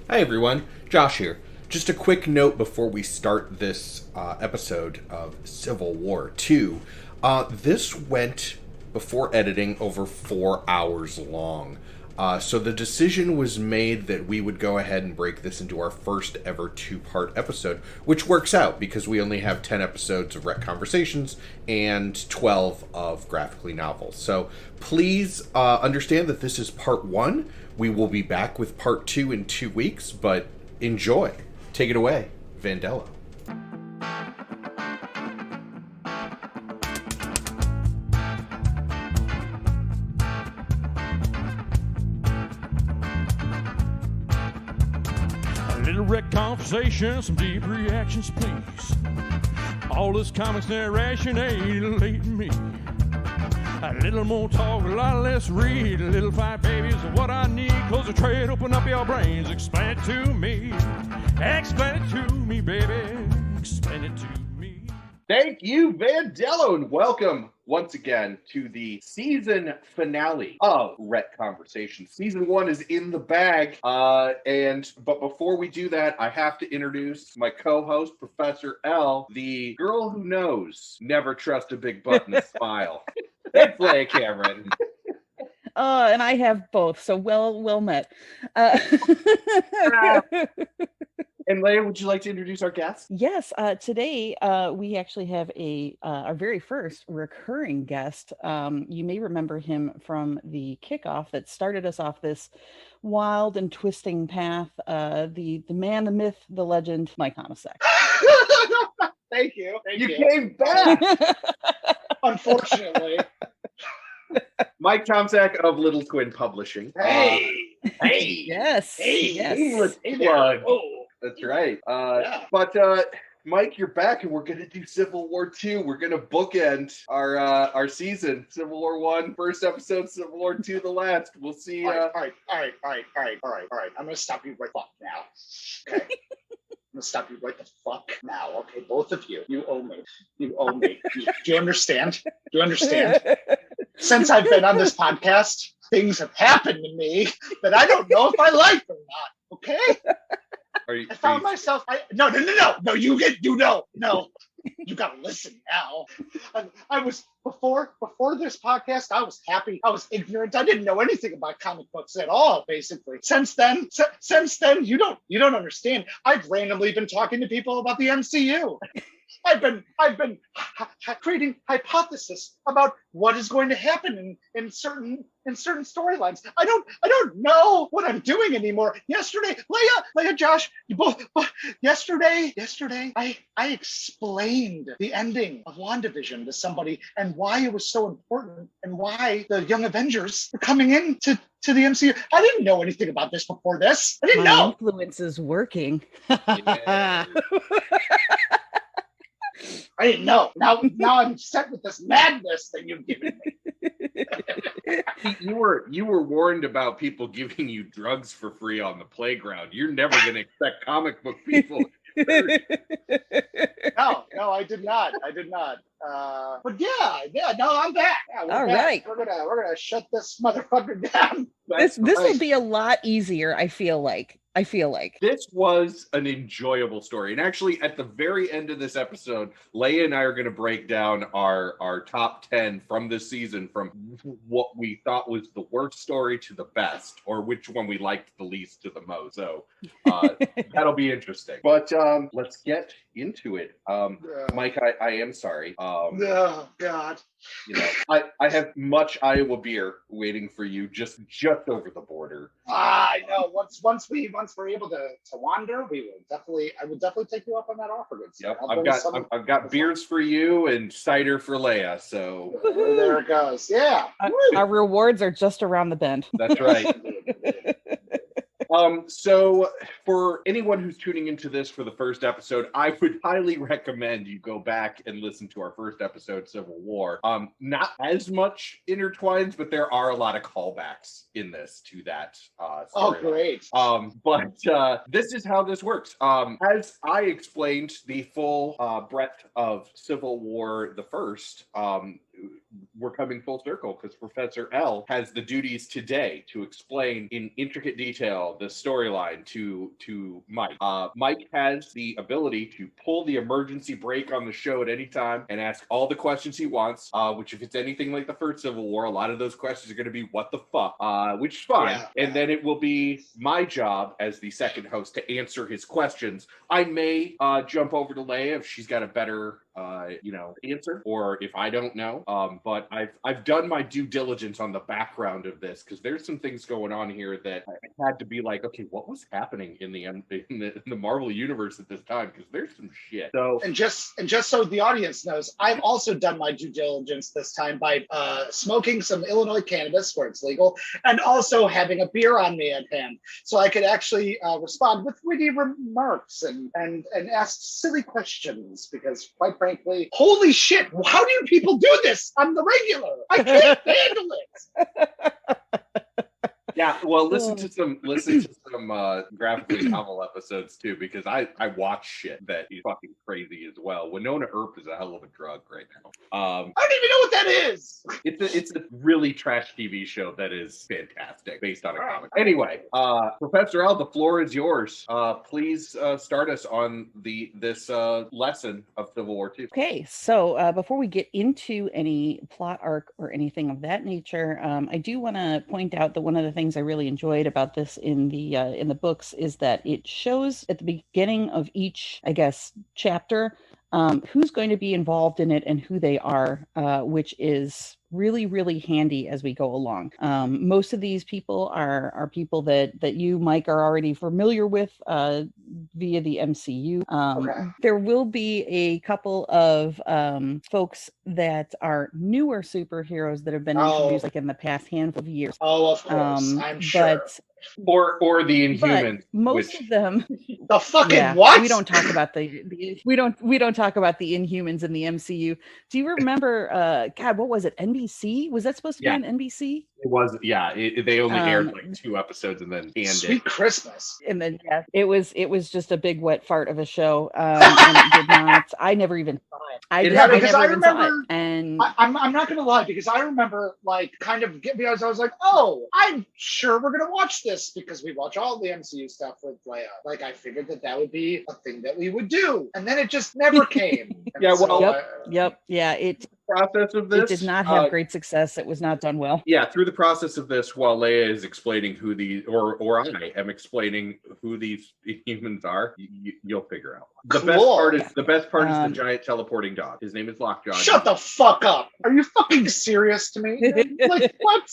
Hi everyone, Josh here. Just a quick note before we start this episode of Civil War 2. This went, before editing, over 4 hours long. So the decision was made that we would go ahead and break this into our first ever 2-part episode, which works out because we only have 10 episodes of Rec Conversations and 12 of Graphically Novels. So please understand that this is part 1. We will be back with part 2 in 2 weeks, but enjoy. Take it away, Vandello. A little wreck conversation, some deep reactions, please. All this comics narration ain't late me. A little more talk, a lot less read. A little fight, baby, is what I need. Close the trade, open up your brains. Explain it to me. Explain it to me, baby. Explain it to me. Thank you, Vandello, and welcome once again to the season finale of Rec Conversations. Season 1 is in the bag, but before we do that, I have to introduce my co-host, Professor L, the girl who knows never trust a big butt and a smile. It's Leia Cameron. And I have both, so well met. And Leia, would you like to introduce our guest? Yes, today we actually have our very first recurring guest. You may remember him from the kickoff that started us off this wild and twisting path. The man, the myth, the legend, Mike Tomasek. Thank you. You came back! Unfortunately. Mike Tomasek of Little Twin Publishing. Hey! Yes. Shameless Hey plug. there. Oh. That's right. Yeah. But Mike, you're back, and we're gonna do Civil War 2. We're gonna bookend our season. Civil War 1, first episode. Civil War 2, the last. We'll see. All right. I'm gonna stop you right the fuck now. Okay. I'm gonna stop you right the fuck now. Okay, both of you. You owe me. Do you understand? Do you understand? Since I've been on this podcast, things have happened to me that I don't know if I like or not. Okay? I found myself. No. You gotta listen now. I was before this podcast. I was happy. I was ignorant. I didn't know anything about comic books at all. Basically, since then, you don't understand. I've randomly been talking to people about the MCU. I've been creating hypotheses about what is going to happen in certain storylines. I don't know what I'm doing anymore. Yesterday, Leia, Josh, you both. Yesterday, I explained the ending of WandaVision to somebody and why it was so important and why the Young Avengers were coming into the MCU. I didn't know anything about this before this. I didn't My know. influence is working. Yeah. I didn't know. Now I'm set with this madness that you've given me. You were warned about people giving you drugs for free on the playground. You're never going to expect comic book people. No, I did not. But no, I'm back. Yeah, All back. right. We're gonna shut this motherfucker down. This will be a lot easier, I feel like. This was an enjoyable story. And actually, at the very end of this episode, Leia and I are going to break down our top 10 from this season, from what we thought was the worst story to the best, or which one we liked the least to the most. So that'll be interesting. But let's get into it. Mike, I am sorry. Oh, God. You know, I have much Iowa beer waiting for you just over the border. I know. Once we're able to wander, I will definitely take you up on that offer. Yep, I've got beers for you and cider for Leia. So there it goes. Yeah. Our rewards are just around the bend. That's right. So for anyone who's tuning into this for the first episode, I would highly recommend you go back and listen to our first episode, Civil War. Not as much intertwines, but there are a lot of callbacks in this to that story. Oh, great. But this is how this works. As I explained, the full breadth of Civil War, the first, we're coming full circle because Professor L has the duties today to explain in intricate detail the storyline to Mike. Mike has the ability to pull the emergency brake on the show at any time and ask all the questions he wants, which if it's anything like the first Civil War, a lot of those questions are going to be what the fuck, which is fine. Yeah. And then it will be my job as the second host to answer his questions. I may jump over to Leia if she's got a better answer, or if I don't know. But I've done my due diligence on the background of this because there's some things going on here that I had to be like, okay, what was happening in the Marvel universe at this time? Because there's some shit. So and just so the audience knows, I've also done my due diligence this time by smoking some Illinois cannabis where it's legal, and also having a beer on me at hand, so I could actually respond with witty remarks and ask silly questions. Because quite frankly, holy shit, how do you people do this on the regular? I can't handle it. Yeah, well, listen to some graphically novel episodes too, because I watch shit that is fucking crazy as well. Winona Earp is a hell of a drug right now. I don't even know what that is. It's a really trash TV show that is fantastic, based on a comic. Anyway, Professor L, the floor is yours. Please start us on this lesson of Civil War II. Okay, so before we get into any plot arc or anything of that nature, I do want to point out that one of the things I really enjoyed about this in the books is that it shows at the beginning of each, I guess, chapter who's going to be involved in it and who they are, which is really, really handy as we go along. Most of these people are people that you, Mike, are already familiar with via the MCU. Okay. There will be a couple of folks that are newer superheroes that have been introduced like in the past handful of years. Oh, of course, I'm sure. Or the Inhumans. Most of them. The fucking what? We don't talk about we don't talk about the Inhumans in the MCU. Do you remember? God, what was it? NBC? Was that supposed to be on NBC? It was. Yeah, they only aired like 2 episodes and then ended. Sweet Christmas. And then it was just a big wet fart of a show. And it did not. I never even saw it. I remember. And I'm not gonna lie, because I remember because I was like, oh, I'm sure we're gonna watch this because we watch all the MCU stuff with Leia. Like, I figured that would be a thing that we would do, and then it just never came. Process of this, it did not have great success. It was not done well. Yeah, through the process of this, while Leia is explaining who I am explaining who these humans are, you'll figure out. The best part is the giant teleporting dog. His name is Lockjaw. Shut the fuck up! Are you fucking serious to me? Like, what?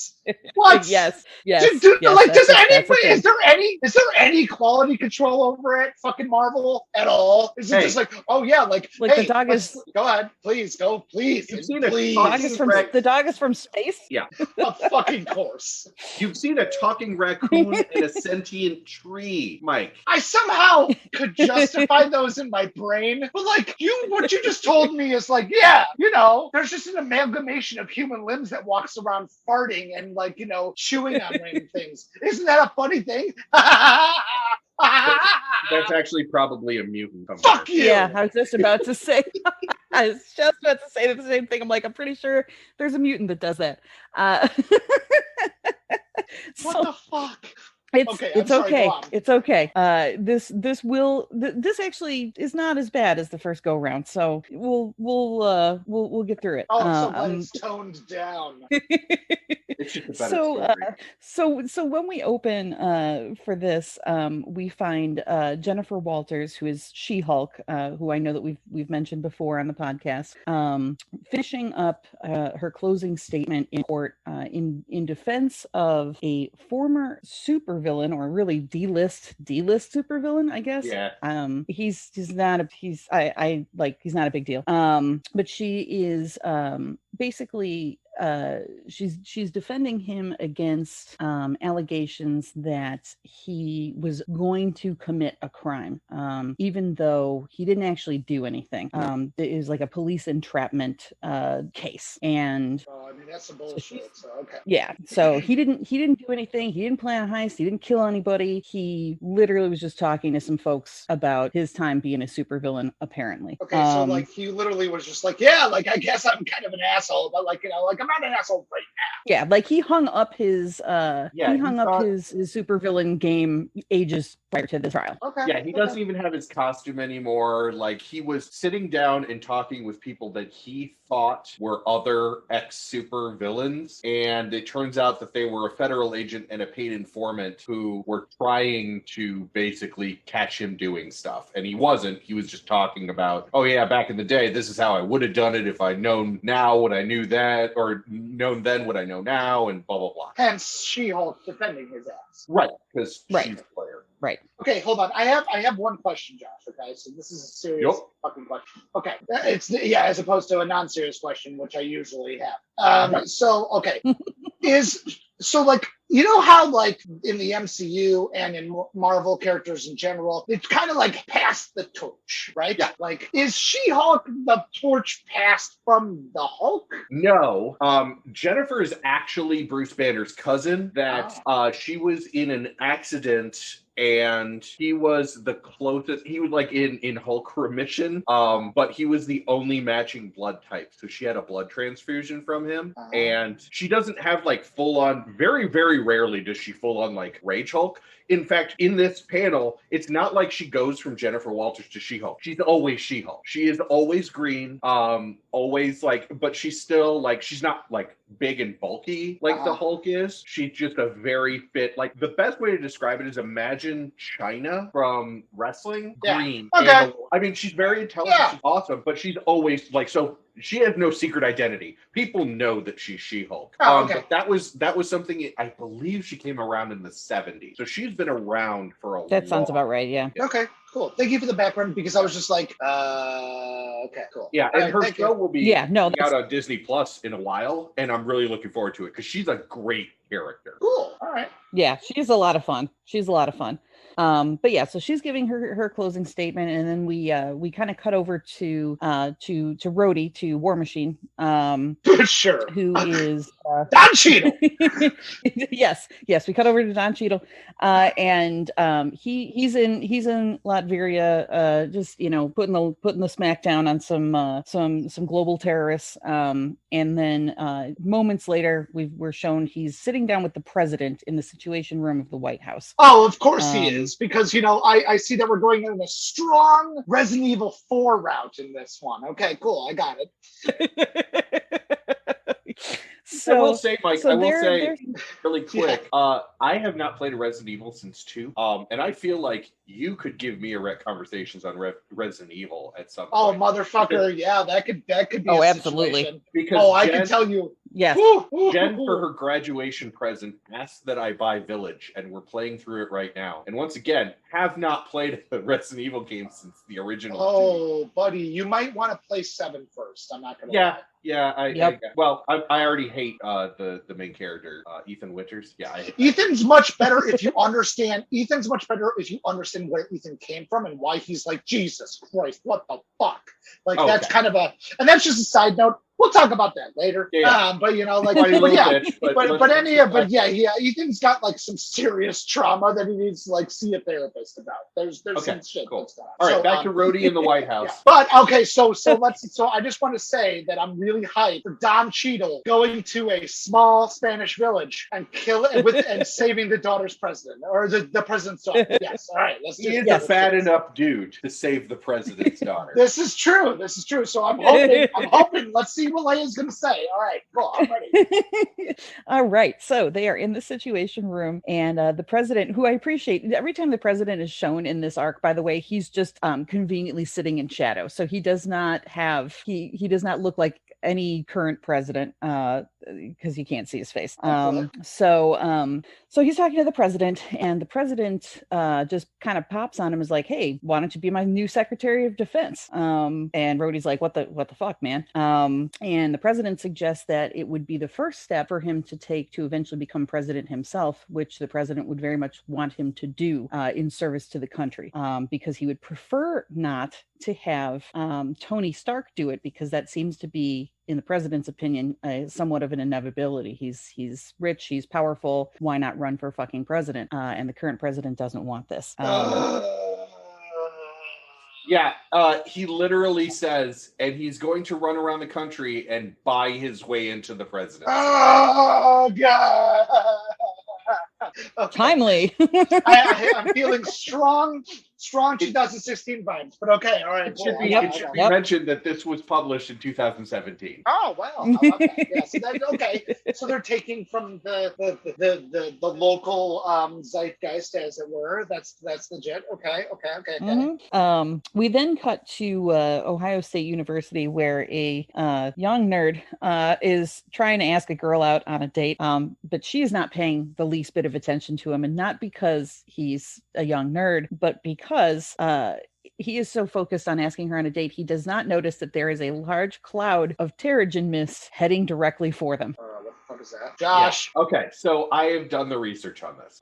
What? Yes. Is there any quality control over it? Fucking Marvel at all? Is it just like, oh yeah, like the dog is? Go ahead, please. The dog is from space? Yeah. Of fucking course. You've seen a talking raccoon and a sentient tree, Mike. I somehow could justify those in my brain, but what you just told me is like, yeah, there's just an amalgamation of human limbs that walks around farting and chewing on random things. Isn't that a funny thing? That's actually probably a mutant. Fuck you! Yeah, I was just about to say. The same thing. I'm like, I'm pretty sure there's a mutant that does that. What the fuck? It's okay. This actually is not as bad as the first go round, so we'll get through it. It's toned down. So when we open for this, we find Jennifer Walters, who is She-Hulk, who I know that we've mentioned before on the podcast, finishing up her closing statement in court in defense of a former supervillain, or really D-list supervillain, I guess. Yeah. He's not a big deal. But she is basically she's defending him against allegations that he was going to commit a crime, even though he didn't actually do anything. It was like a police entrapment case, and That's some bullshit. So okay. Yeah. So he didn't do anything. He didn't plan a heist. He didn't kill anybody. He literally was just talking to some folks about his time being a supervillain, apparently. Okay, so like he literally was just like, yeah, like I guess I'm kind of an asshole, but like, you know, like I'm not an asshole right now. Yeah, like he hung up his his supervillain game ages prior to the trial. Okay. Yeah, he doesn't even have his costume anymore. Like, he was sitting down and talking with people that he thought were other ex-super villains, and it turns out that they were a federal agent and a paid informant who were trying to basically catch him doing stuff. And he wasn't. He was just talking about, oh yeah, back in the day, this is how I would have done it if I'd known now what I knew then, or known then what I know now, and blah, blah, blah. Hence She-Hulk defending his ass. Right, because she's a player. Right. Okay, hold on. I have one question, Josh. Okay, so this is a serious fucking question. Okay, it's as opposed to a non-serious question, which I usually have. So okay, so like, you know how like in the MCU and in Marvel characters in general, it's kind of like passed the torch, right? Yeah. Like, is She-Hulk the torch passed from the Hulk? No. Jennifer is actually Bruce Banner's cousin. That she was in an accident. And he was the closest. He was like in Hulk remission, but he was the only matching blood type. So she had a blood transfusion from him, and she doesn't have like full on. Very, very rarely does she full on like Rage Hulk. In fact, in this panel, it's not like she goes from Jennifer Walters to She-Hulk. She's always She-Hulk. She is always green, always like, but she's still like, she's not like big and bulky like the Hulk is. She's just a very fit, like the best way to describe it is imagine China from wrestling, green. Okay. I mean, she's very intelligent, she's awesome, but she's always like, so she has no secret identity. People know that she's She-Hulk. But that was something, I believe she came around in the 70s. So she's been around for a while. That sounds about right, yeah. Okay, cool. Thank you for the background, because I was just like, okay, cool. Yeah, and her show will be out on Disney Plus in a while, and I'm really looking forward to it, because she's a great character. Cool, all right. Yeah, she's a lot of fun. But yeah, so she's giving her closing statement, and then we kind of cut over to Rhodey, to War Machine, sure, who is Don Cheadle. yes, we cut over to Don Cheadle, and he's in Latveria, just putting the smack down on some global terrorists, and then moments later we're shown he's sitting down with the president in the Situation Room of the White House. Oh, of course he is, because I see that we're going in a strong Resident Evil 4 route in this one. Okay, cool, I got it. I will say, Mike, really quick, I have not played a Resident Evil since 2, and I feel like you could give me a conversations on Resident Evil at some point. Oh, motherfucker, yeah, that could be a absolutely situation. Because I can tell you. Yes. Jen, for her graduation present, asked that I buy Village, and we're playing through it right now. And once again, have not played a Resident Evil game since the original. Oh, buddy, you might want to play 7 first. I'm not going to lie. Yeah, I already hate the main character, Ethan Winters. Yeah, Ethan's much better if you understand. Ethan's much better if you understand where Ethan came from and why he's like, Jesus Christ, what the fuck? Like, that's kind of and that's just a side note. We'll talk about that later. Yeah. But Ethan's got like some serious trauma that he needs to like see a therapist about. There's some shit that's going on. All right, back to Rhodey in the White House. Yeah. But okay, so I just want to say that I'm really hyped for Don Cheadle going to a small Spanish village and and saving the daughter's president, or the president's daughter. Yes. All right. He is a fat enough dude to save the president's daughter. This is true. So I'm hoping. Let's see what Leia's going to say. All right, cool. I'm ready. All right. So they are in the Situation Room, and the president, who I appreciate, every time the president is shown in this arc, by the way, he's just conveniently sitting in shadow. So he does not have, he does not look like any current president, because you can't see his face. So he's talking to the president, and the president just kind of pops on him, is like, hey, why don't you be my new Secretary of Defense? And Rhodey's like, what the fuck, man? And the president suggests that it would be the first step for him to take to eventually become president himself, which the president would very much want him to do in service to the country, because he would prefer not to have Tony Stark do it, because that seems to be in the president's opinion, somewhat of an inevitability. He's rich, he's powerful. Why not run for fucking president? And the current president doesn't want this. Yeah, he literally says, and he's going to run around the country and buy his way into the presidency. Oh, God. Okay. Timely. I'm feeling strong 2016 vibes, but okay, all right. It should be mentioned that this was published in 2017. Oh, wow. Okay. Yeah, so okay. So they're taking from the local zeitgeist, as it were. That's legit. Okay. Mm-hmm. We then cut to Ohio State University, where a young nerd is trying to ask a girl out on a date, but she is not paying the least bit of attention to him, and not because he's a young nerd, but because he is so focused on asking her on a date, he does not notice that there is a large cloud of Terrigen mist heading directly for them. What the fuck is that? Josh. Yeah. Okay, so I have done the research on this.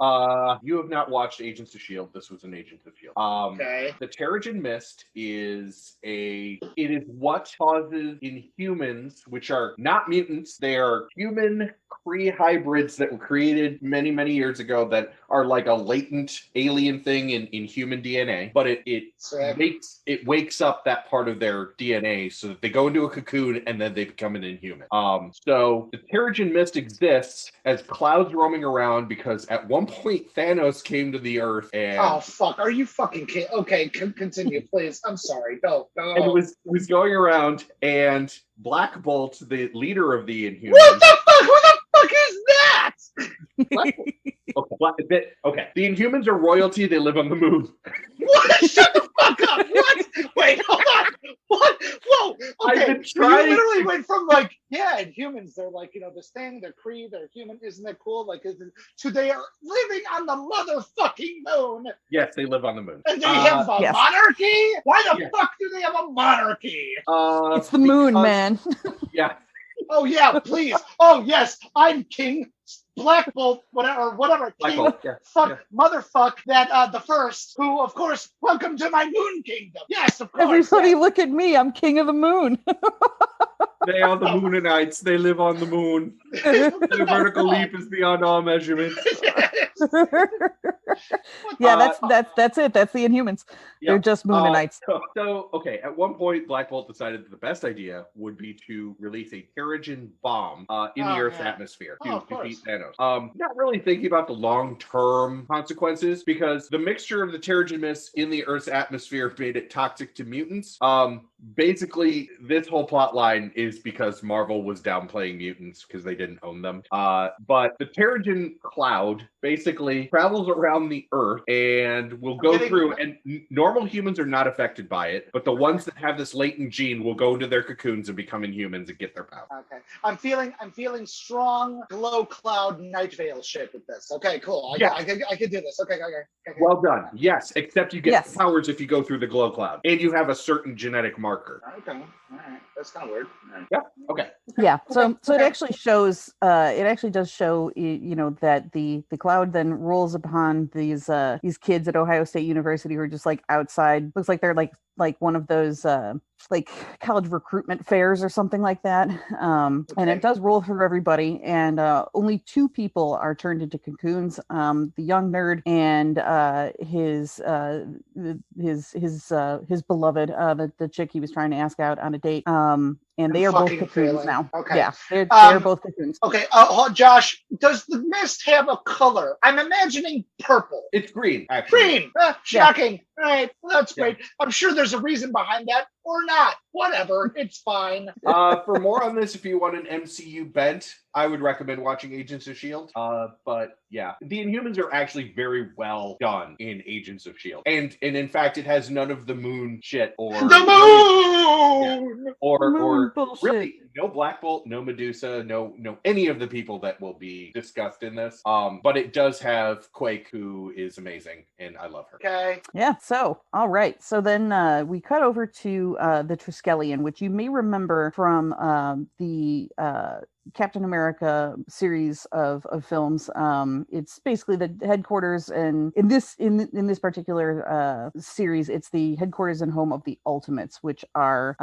You have not watched Agents of S.H.I.E.L.D. This was an Agents of S.H.I.E.L.D. Okay. The Terrigen mist is what causes in humans, which are not mutants, they are human Kree hybrids that were created many, many years ago that are like a latent alien thing in human DNA, but it wakes up that part of their DNA so that they go into a cocoon and then they become an inhuman. So the Terrigen mist exists as clouds roaming around because at one point Thanos came to the Earth and... Oh, fuck. Are you fucking kidding? Okay, continue, please. I'm sorry. Go. And it was going around, and Black Bolt, the leader of the Inhumans... What the fuck? Who the fuck is that? Okay. The Inhumans are royalty. They live on the moon. What? Shut the fuck up. What? Wait, hold on. What? Whoa. Okay. I've been trying. You literally went from like, yeah, and humans, they're like, this thing, they're Kree, they're human. Isn't that cool? Like, so they are living on the motherfucking moon. Yes, they live on the moon. And they have a monarchy? Why the fuck do they have a monarchy? It's the moon, man. Yeah. Oh, yeah, please. Oh, yes, I'm King Black Bolt, whatever. King, Bolt, motherfuck, that the first, who, of course, welcome to my moon kingdom. Yes, of course. Everybody look at me. I'm king of the moon. They are the Moonanites. They live on the moon. Their vertical leap is beyond all measurement. Yeah, that's it. That's the Inhumans. They're just Moonanites. Okay, at one point, Black Bolt decided that the best idea would be to release a Terrigen bomb in the Earth's atmosphere to defeat Thanos. Not really thinking about the long-term consequences, because the mixture of the Terrigen mist in the Earth's atmosphere made it toxic to mutants. Basically, this whole plot line is because Marvel was downplaying mutants because they didn't own them. But the Terrigen cloud basically travels around the Earth and will go through, and normal humans are not affected by it, but the ones that have this latent gene will go into their cocoons and become inhumans and get their power. Okay. I'm feeling strong glow cloud night veil shit with this. Okay, cool. I can do this. Okay. Well done. Yes, except you get powers if you go through the glow cloud, and you have a certain genetic marker. Okay. All right. That's kind of weird. Right. Yeah. Okay. Yeah. So it actually shows. It actually does show. That the cloud then rolls upon these kids at Ohio State University who are just like outside. Looks like they're like one of those like college recruitment fairs or something like that. And it does roll through everybody, and only 2 people are turned into cocoons. The young nerd and his beloved, the chick he was trying to ask out on a date. And they are both cocoons now. Okay. Yeah, they're both cocoons. Okay, Josh, does the mist have a color? I'm imagining purple. It's green, actually. Green! Shocking. Yeah. All right, well, that's great. I'm sure there's a reason behind that, or not. Whatever, it's fine. For more on this, if you want an MCU bent, I would recommend watching Agents of S.H.I.E.L.D. But yeah, the Inhumans are actually very well done in Agents of S.H.I.E.L.D. And in fact, it has none of the moon shit or... The moon! Yeah, or really, no Black Bolt, no Medusa, no any of the people that will be discussed in this. But it does have Quake, who is amazing, and I love her. Okay. Yeah, so, all right. So then we cut over to the Triskelion, which you may remember from the Captain America series of films. It's basically the headquarters, and in this particular series, it's the headquarters and home of the Ultimates, which are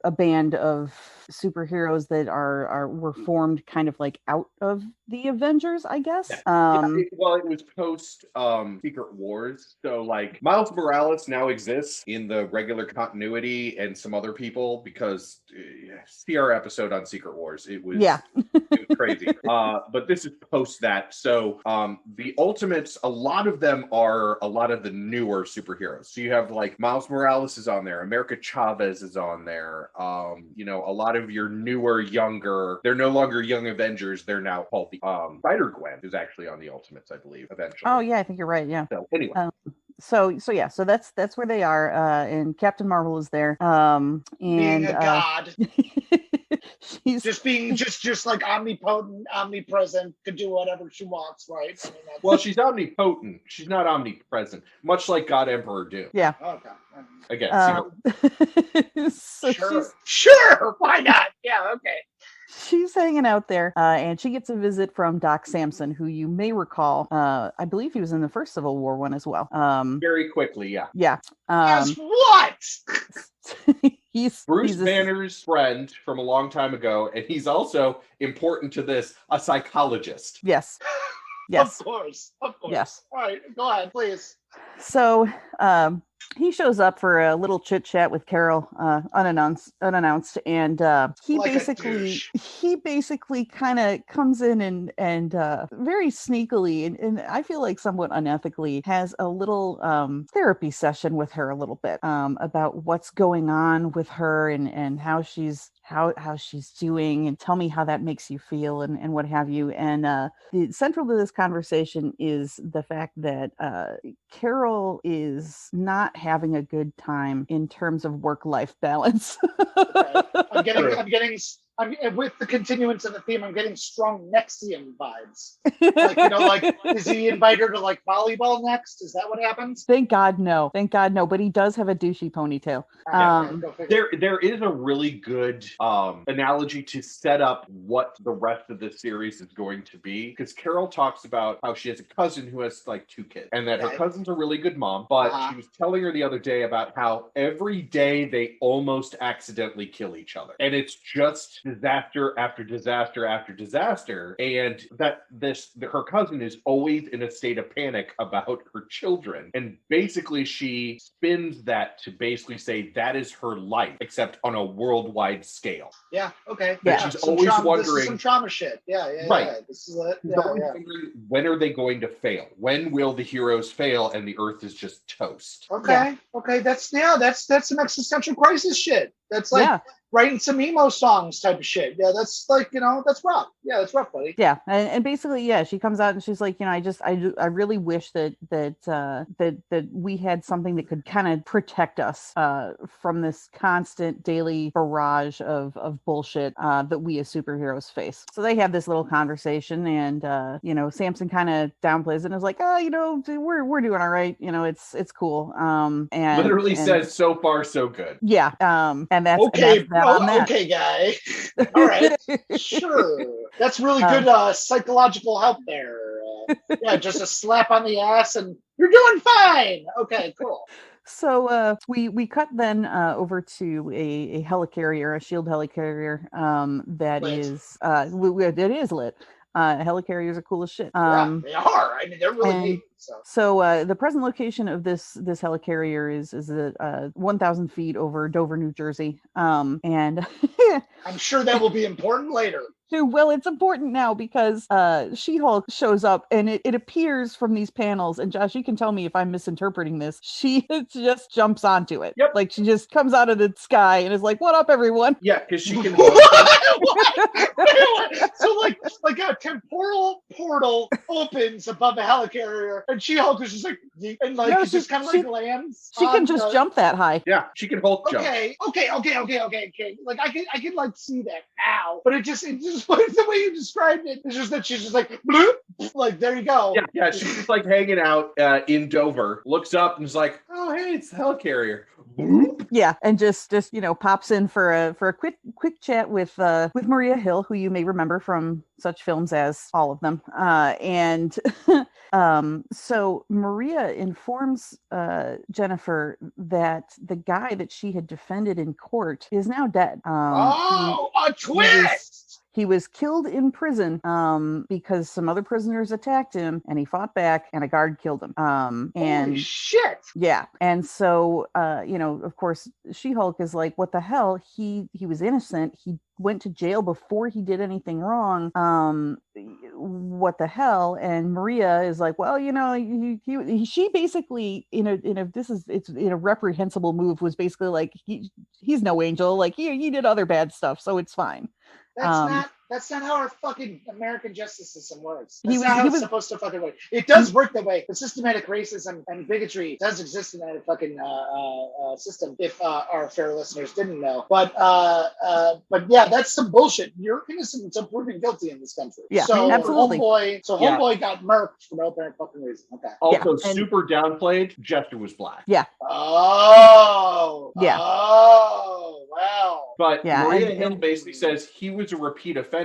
a band of superheroes that were formed kind of like out of the Avengers, I guess. It was post Secret Wars, so like Miles Morales now exists in the regular continuity, and some other people, because see our episode on Secret Wars. It was it was crazy. But this is post that. So the Ultimates, a lot of them are a lot of the newer superheroes. So you have like Miles Morales is on there, America Chavez is on there. You know, a lot of your newer, younger, they're no longer Young Avengers, they're now called the Spider-Gwen is actually on the Ultimates, I believe, eventually. Oh yeah, I think you're right. Yeah. So anyway. So that's where they are, and Captain Marvel is there. And being a god. She's just like omnipotent, omnipresent, could do whatever she wants, right? I mean, well, she's omnipotent. She's not omnipresent, much like God Emperor Doom. Yeah. Okay. Again, so sure, why not? Yeah, okay. She's hanging out there, and she gets a visit from Doc Samson, who you may recall. I believe he was in the first Civil War one as well. Very quickly, yeah. Yeah. As what? He's Banner's friend from a long time ago, and he's also, important to this, a psychologist. Yes. Yes. Of course. Yes. All right, go ahead, please. So, he shows up for a little chit chat with Carol, unannounced, and he basically kind of comes in and very sneakily and I feel like somewhat unethically has a little therapy session with her a little bit about what's going on with her and how she's doing, and tell me how that makes you feel and what have you. And the central to this conversation is the fact that Carol is not having a good time in terms of work-life balance. Okay. I'm with the continuance of the theme. I'm getting strong Nexium vibes. Like, does he invite her to like volleyball next? Is that what happens? Thank God, no. But he does have a douchey ponytail. There is a really good analogy to set up what the rest of this series is going to be, because Carol talks about how she has a cousin who has like 2 kids, and that her cousin's a really good mom. But she was telling her the other day about how every day they almost accidentally kill each other, and it's just disaster after disaster after disaster, and that her cousin is always in a state of panic about her children, and basically she spins that to basically say that is her life, except on a worldwide scale. Yeah. Okay. Yeah. She's always wondering. This is some trauma shit. Yeah. Right. Yeah. This is it. She's always wondering, when are they going to fail? When will the heroes fail and the Earth is just toast? Okay. Yeah. Okay. That's some existential crisis shit. That's like writing some emo songs type of shit. Yeah, that's like, that's rough. Yeah, that's rough, buddy. Yeah, and basically, she comes out and she's like, I really wish that we had something that could kind of protect us from this constant daily barrage of bullshit that we as superheroes face. So they have this little conversation, and Samson kind of downplays it and is like, we're doing all right. It's cool. And literally says, so far so good. Yeah. And that's okay. That. Okay, guy. All right. Sure. That's really good psychological help there. Just a slap on the ass and you're doing fine. Okay, cool. So we cut then over to a helicarrier, a shield helicarrier that lit. It is lit. Helicarriers are cool as shit. They are. I mean, they're really neat. So the present location of this helicarrier is at 1,000 feet over Dover, New Jersey. And I'm sure that will be important later. Well, it's important now because She-Hulk shows up, and it appears from these panels, and Josh, you can tell me if I'm misinterpreting this, she just jumps onto it. Yep. Like, she just comes out of the sky and is like, what up, everyone? Yeah, because she can So like a temporal portal opens above a helicarrier, and She-Hulk is just like, and like, no, just kind of like lands. She can just jump that high. Yeah, she can Hulk jump. Okay. Like I can like see that now, but it just the way you described it, it's just that she's just like, bloop, like, there you go. Yeah, she's just like hanging out in Dover, looks up and is like, oh, hey, it's the helicarrier. Yeah, and just pops in for a quick chat with Maria Hill, who you may remember from such films as all of them, and so Maria informs Jennifer that the guy that she had defended in court is now dead. A twist! He was killed in prison because some other prisoners attacked him, and he fought back, and a guard killed him. And holy shit! Yeah, and so of course, She-Hulk is like, "What the hell? He was innocent. He went to jail before he did anything wrong. What the hell?" And Maria is like, "Well, she basically it's in a reprehensible move, was basically like, he's no angel. Like he did other bad stuff, so it's fine." That's not how our fucking American justice system works. That's not how it's supposed to fucking work. It does work that way, but systematic racism and bigotry does exist in that fucking system, if our fair listeners didn't know. But yeah, that's some bullshit. You're innocent until proven guilty in this country. Yeah, so absolutely. Homeboy got murked for no apparent fucking reason. Okay. Also, super downplayed, Jester was black. Yeah. Oh. Yeah. Oh, wow. But Maria Hill basically says he was a repeat offender.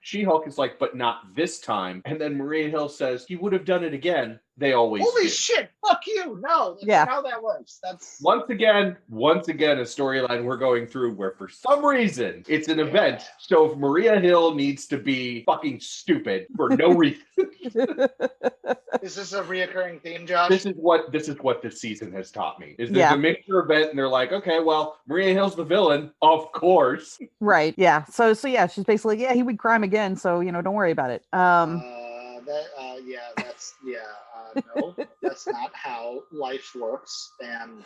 She-Hulk is like, but not this time. And then Maria Hill says he would have done it again. They always Holy did. shit, fuck you. No, that's not how that works. That's once again a storyline we're going through where for some reason it's an event. So if Maria Hill needs to be fucking stupid for no reason. Is this a reoccurring theme, Josh? This is what this season has taught me. Is there's a mixture event and they're like, okay, well, Maria Hill's the villain, of course. Right. Yeah. So yeah, she's basically he would crime again, so don't worry about it. No, that's not how life works, and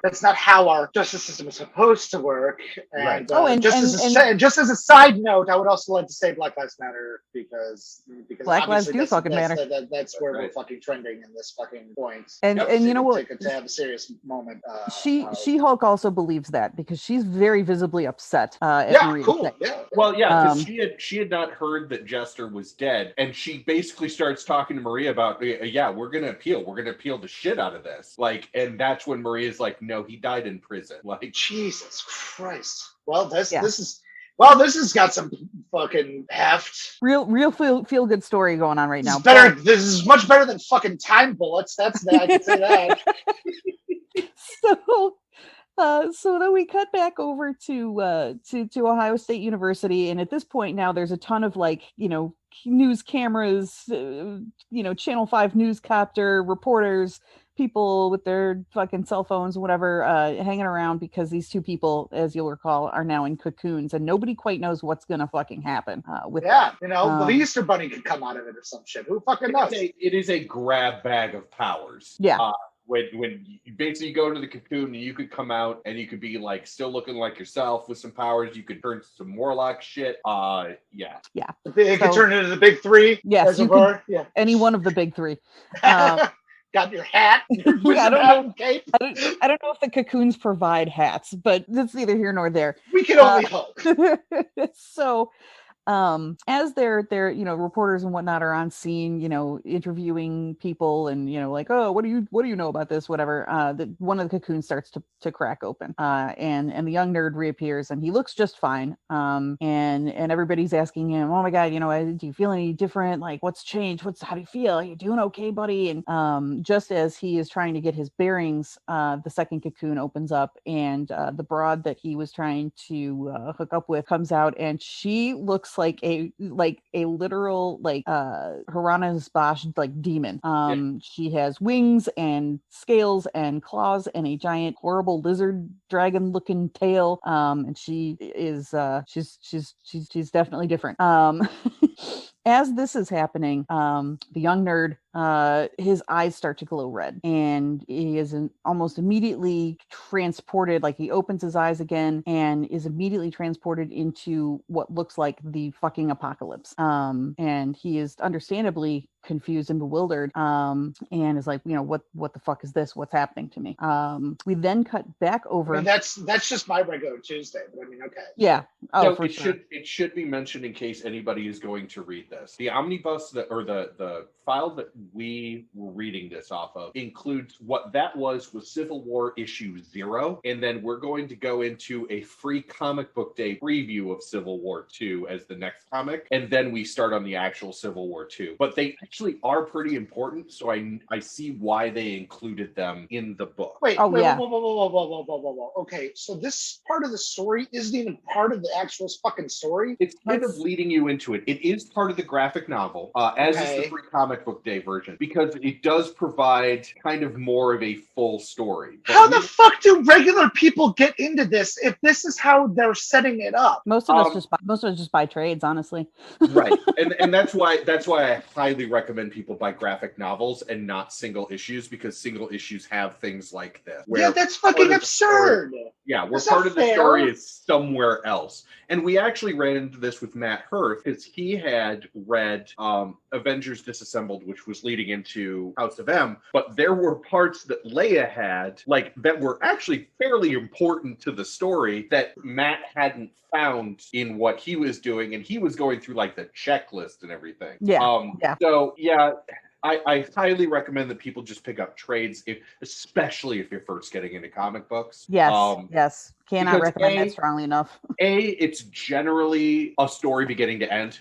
that's not how our justice system is supposed to work. And, right. Just as a side note, I would also like to say Black Lives Matter because Black Lives do fucking matter. That's where we're fucking trending in this fucking point. And you know what? To have a serious moment. She-Hulk also believes that because she's very visibly upset. At Maria's cool. thing. Yeah. Well, because she had not heard that Jester was dead, and she basically starts talking to Maria about, we're gonna appeal the shit out of this. Like, and that's when Maria's like, no, he died in prison. Like, Jesus Christ. Well, this has got some fucking heft. Real feel good story going on right now. This is much better than fucking time bullets. I can say that. So then we cut back over to Ohio State University, and at this point now there's a ton of news cameras, Channel 5 newscopter reporters, people with their fucking cell phones, whatever, hanging around because these two people, as you'll recall, are now in cocoons, and nobody quite knows what's gonna fucking happen with them. The Easter Bunny could come out of it or some shit. Who fucking knows? It is a grab bag of powers. Yeah. When you basically go into the cocoon and you could come out and you could be like still looking like yourself with some powers. You could turn some Warlock shit. Yeah. It could turn into the big three. Yes, you could, any one of the big three. Got your hat. I don't know. Cape. I don't know if the cocoons provide hats, but that's neither here nor there. We can only hope. So. As their reporters and whatnot are on scene, interviewing people and like, oh, what do you know about this, whatever, one of the cocoons starts to crack open, and the young nerd reappears, and he looks just fine, and everybody's asking him, oh my god, do you feel any different, like what's changed, how do you feel, are you doing okay, buddy? And just as he is trying to get his bearings, the second cocoon opens up, and the broad that he was trying to hook up with comes out, and she looks like a literal Hieronymus Bosch demon. She has wings and scales and claws and a giant horrible lizard dragon looking tail. And she is she's definitely different. As this is happening, the young nerd, his eyes start to glow red, and he is almost immediately transported, like he opens his eyes again and is immediately transported into what looks like the fucking apocalypse. And he is understandably confused and bewildered, and is like, what the fuck is this? What's happening to me? We then cut back over. I mean, that's just my regular Tuesday, but I mean, okay. Yeah, Oh, So for sure. it should be mentioned in case anybody is going to read this. The omnibus or the file that we were reading this off of includes what that was Civil War issue 0, and then we're going to go into a free comic book day preview of Civil War 2 as the next comic, and then we start on the actual Civil War 2. But they actually are pretty important, so I see why they included them in the book. Wait, Oh, yeah. whoa. Okay, so this part of the story isn't even part of the actual fucking story? It's kind of leading you into it. It is part of the graphic novel, as is the free comic book day version, because it does provide kind of more of a full story. But How the fuck do regular people get into this if this is how they're setting it up? Most of us just buy trades, honestly. Right, and that's why I highly recommend people buy graphic novels and not single issues, because single issues have things like this. Yeah, that's fucking absurd. Where That's part not of the fair. story is somewhere else. And we actually ran into this with Matt Hirth, because he had read Avengers Disassembled, which was leading into House of M, but there were parts that Leia had, like, that were actually fairly important to the story that Matt hadn't found in what he was doing, and he was going through, like, the checklist and everything. So, yeah, I highly recommend that people just pick up trades, especially if you're first getting into comic books. Yes. Cannot recommend that strongly enough. It's generally a story beginning to end.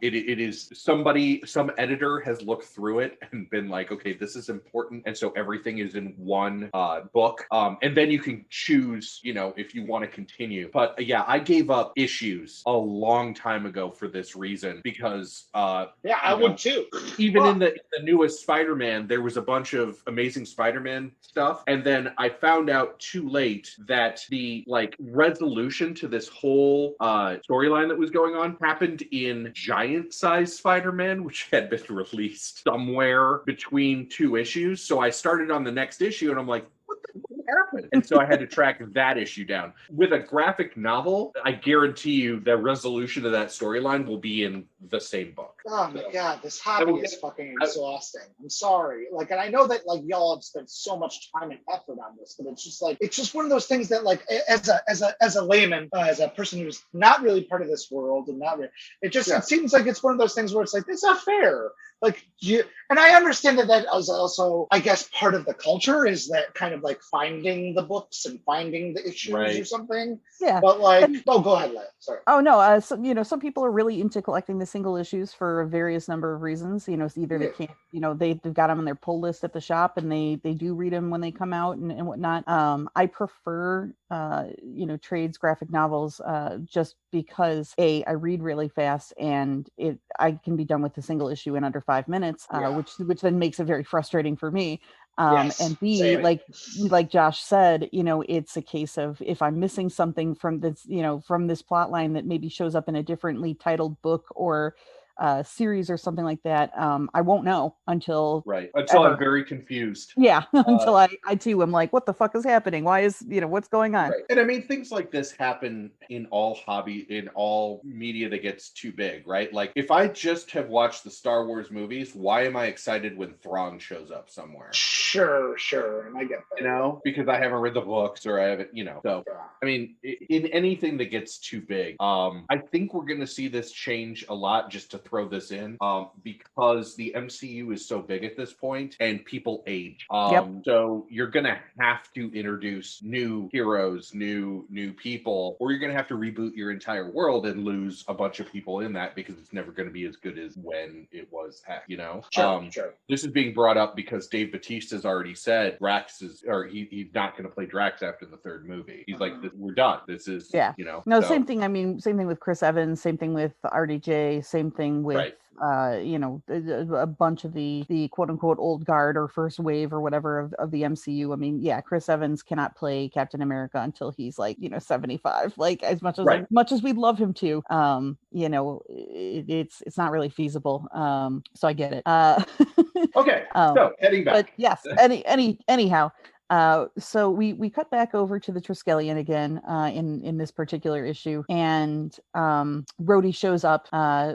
It is some editor has looked through it and been like, okay, this is important, and so everything is in one book. And then you can choose, if you want to continue. But yeah, I gave up issues a long time ago for this reason, because I would too. Even in the newest Spider-Man, there was a bunch of Amazing Spider-Man stuff, and then I found out too late that the resolution to this whole storyline that was going on happened in giant-sized Spider-Man, which had been released somewhere between 2 issues. So I started on the next issue, and I'm like, what happened? And so I had to track that issue down. With a graphic novel, I guarantee you the resolution of that storyline will be in the same book. Oh my god, this hobby is fucking exhausting. I'm sorry. And I know that y'all have spent so much time and effort on this, but it's just one of those things that as a layman, as a person who's not really part of this world and not really, it seems like it's one of those things where it's it's not fair. And I understand that is also, I guess, part of the culture is that kind of finding the books and finding the issues or something. Yeah. But go ahead, Leia. Sorry. Oh no. Some people are really into collecting the single issues for a various number of reasons. Either they can't, they've got them on their pull list at the shop and they do read them when they come out and whatnot. I prefer, trades, graphic novels, just because I read really fast and I can be done with the single issue in under 5 minutes, which then makes it very frustrating for me. And B, same. like Josh said, it's a case of if I'm missing something from this, from this plot line that maybe shows up in a differently titled book or series or something like that, I won't know until I'm very confused. Until I too am like, what the fuck is happening? Why is what's going on? And I mean, things like this happen in all media that gets too big, right? If I just have watched the Star Wars movies, why am I excited when Thrawn shows up somewhere? Sure, and I get that. Because I haven't read the books or I haven't, so I mean, in anything that gets too big, I think we're going to see this change a lot, just to throw this in, because the MCU is so big at this point and people age. So you're going to have to introduce new heroes, new people, or you're going to have to reboot your entire world and lose a bunch of people in that, because it's never going to be as good as when it was Sure. This is being brought up because Dave Bautista's already said he's not going to play Drax after the 3rd movie. He's like, we're done. This is, Same thing. I mean, same thing with Chris Evans, same thing with RDJ, same thing with a bunch of the quote unquote old guard or first wave or whatever of the MCU. I mean, Chris Evans cannot play Captain America until he's 75. As much as we'd love him to, it's not really feasible. So I get it. Okay. So heading back. But yes, anyhow. So we cut back over to the Triskelion again in this particular issue, and Rhodey shows up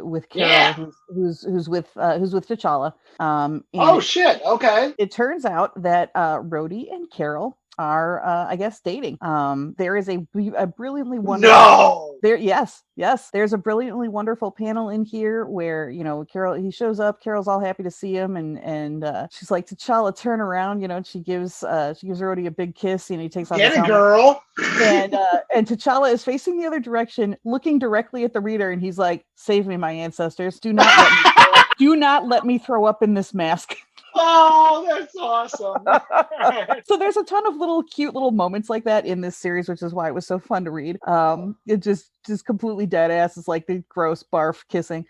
with Carol, who's with T'Challa. Oh shit! Okay. It turns out that Rhodey and Carol are, I guess, dating. There is a brilliantly wonderful. No. There's a brilliantly wonderful panel in here where, you know, he shows up. Carol's all happy to see him, and she's like, T'Challa, turn around, you know. And she gives Rhodey a big kiss, and he takes off his helmet. Girl. And T'Challa is facing the other direction, looking directly at the reader, and he's like, "Save me, my ancestors! Do not let me throw up in this mask." Oh, that's awesome. So there's a ton of cute little moments like that in this series, which is why it was so fun to read. It just completely dead ass. It's like the gross barf kissing.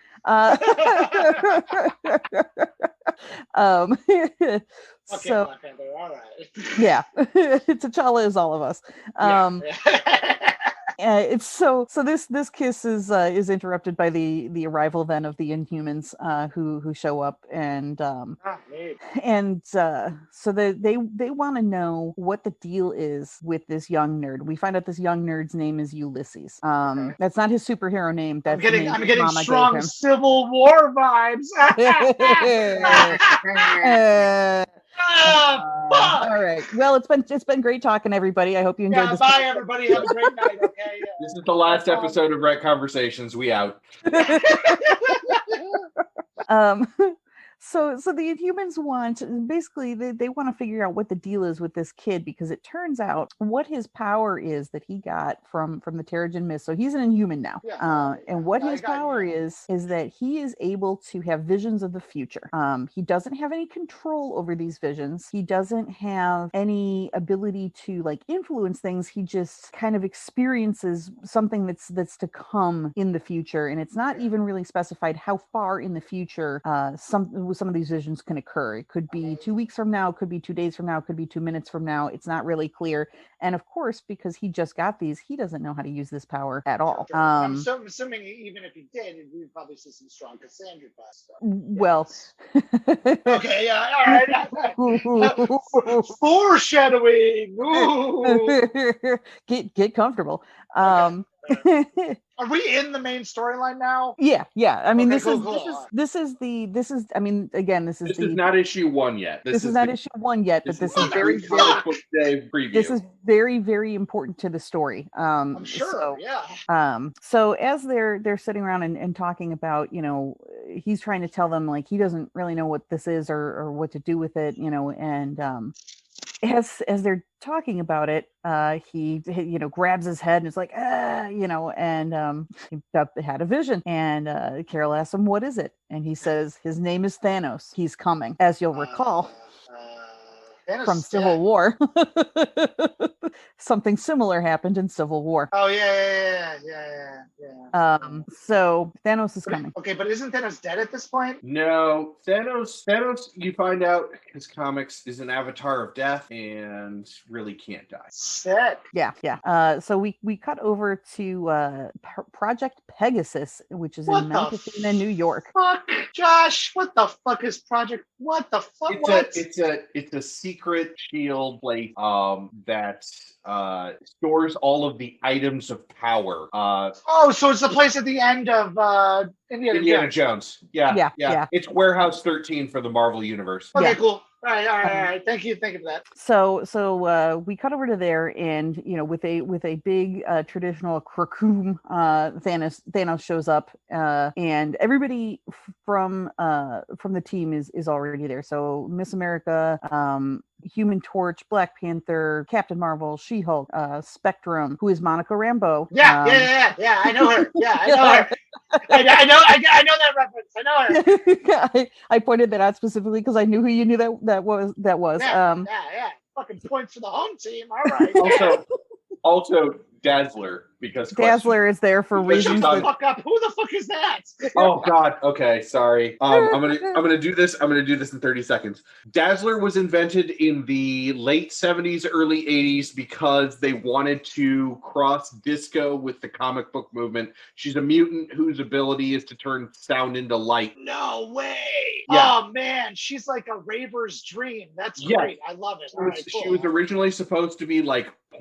Okay, so Black Panther, all right. Yeah, T'Challa is all of us. It's so this kiss is interrupted by the arrival then of the Inhumans, who show up, and so they want to know what the deal is with this young nerd. We find out this young nerd's name is Ulysses. That's not his superhero name. That's I'm getting strong Civil War vibes. All right. Well, it's been great talking, everybody. I hope you enjoyed this. Bye, everybody. Have a great night. Okay. This is the last episode of Ret Conversations. We out. So the Inhumans they want to figure out what the deal is with this kid, because it turns out what his power is that he got from the Terrigen Mist. So he's an Inhuman now. And what his power is that he is able to have visions of the future. He doesn't have any control over these visions. He doesn't have any ability to influence things. He just kind of experiences something that's to come in the future. And it's not even really specified how far in the future some of these visions can occur. It could be 2 weeks from now, it could be 2 days from now, it could be 2 minutes from now. It's not really clear. And of course, because he just got these, he doesn't know how to use this power at all. I'm assuming even if he did, we'd probably see some strong Cassandra class stuff. Well, okay, all right. Foreshadowing. Ooh. Get comfortable. Are we in the main storyline now? Yeah. I mean, this is not issue 1 yet. This is not issue 1 yet, but this is very very, very important to the story. I'm sure. So as they're sitting around and talking about, he's trying to tell them he doesn't really know what this is or what to do with it, and as they're talking about it, he grabs his head and it's like, and he had a vision, and Carol asks him, what is it? And he says his name is Thanos. He's coming. As you'll recall from Civil War, something similar happened in Civil War. Oh yeah. So Thanos is coming. Okay, but isn't Thanos dead at this point? No, Thanos, you find out his comics is an avatar of death and really can't die. Sick. Yeah. So we cut over to Project Pegasus, which is in Memphis, New York. Fuck, Josh, what the fuck is Project? What the fuck? It's a secret shield plate that stores all of the items of power. So it's the place at the end of Indiana Jones. Yeah. It's Warehouse 13 for the Marvel Universe. Okay, cool. All right. Thank you for that. So we cut over to there, and with a big traditional krakum, Thanos shows up, and everybody from the team is already there. So Miss America, Human Torch, Black Panther, Captain Marvel, She-Hulk, Spectrum, who is Monica Rambeau. Yeah, I know her. Yeah, I know her. I know that reference. I know her. I pointed that out specifically because I knew who you knew that was. Yeah. Fucking points for the home team. All right. Also Dazzler, because Dazzler is there for reasons. Shut the fuck up. Who the fuck is that? Oh God. Okay, sorry. I'm gonna do this. I'm gonna do this in 30 seconds. Dazzler was invented in the late 70s, early 80s because they wanted to cross disco with the comic book movement. She's a mutant whose ability is to turn sound into light. No way. Yeah. Oh man, she's like a raver's dream. That's great. I love it. All right, cool. She was originally supposed to be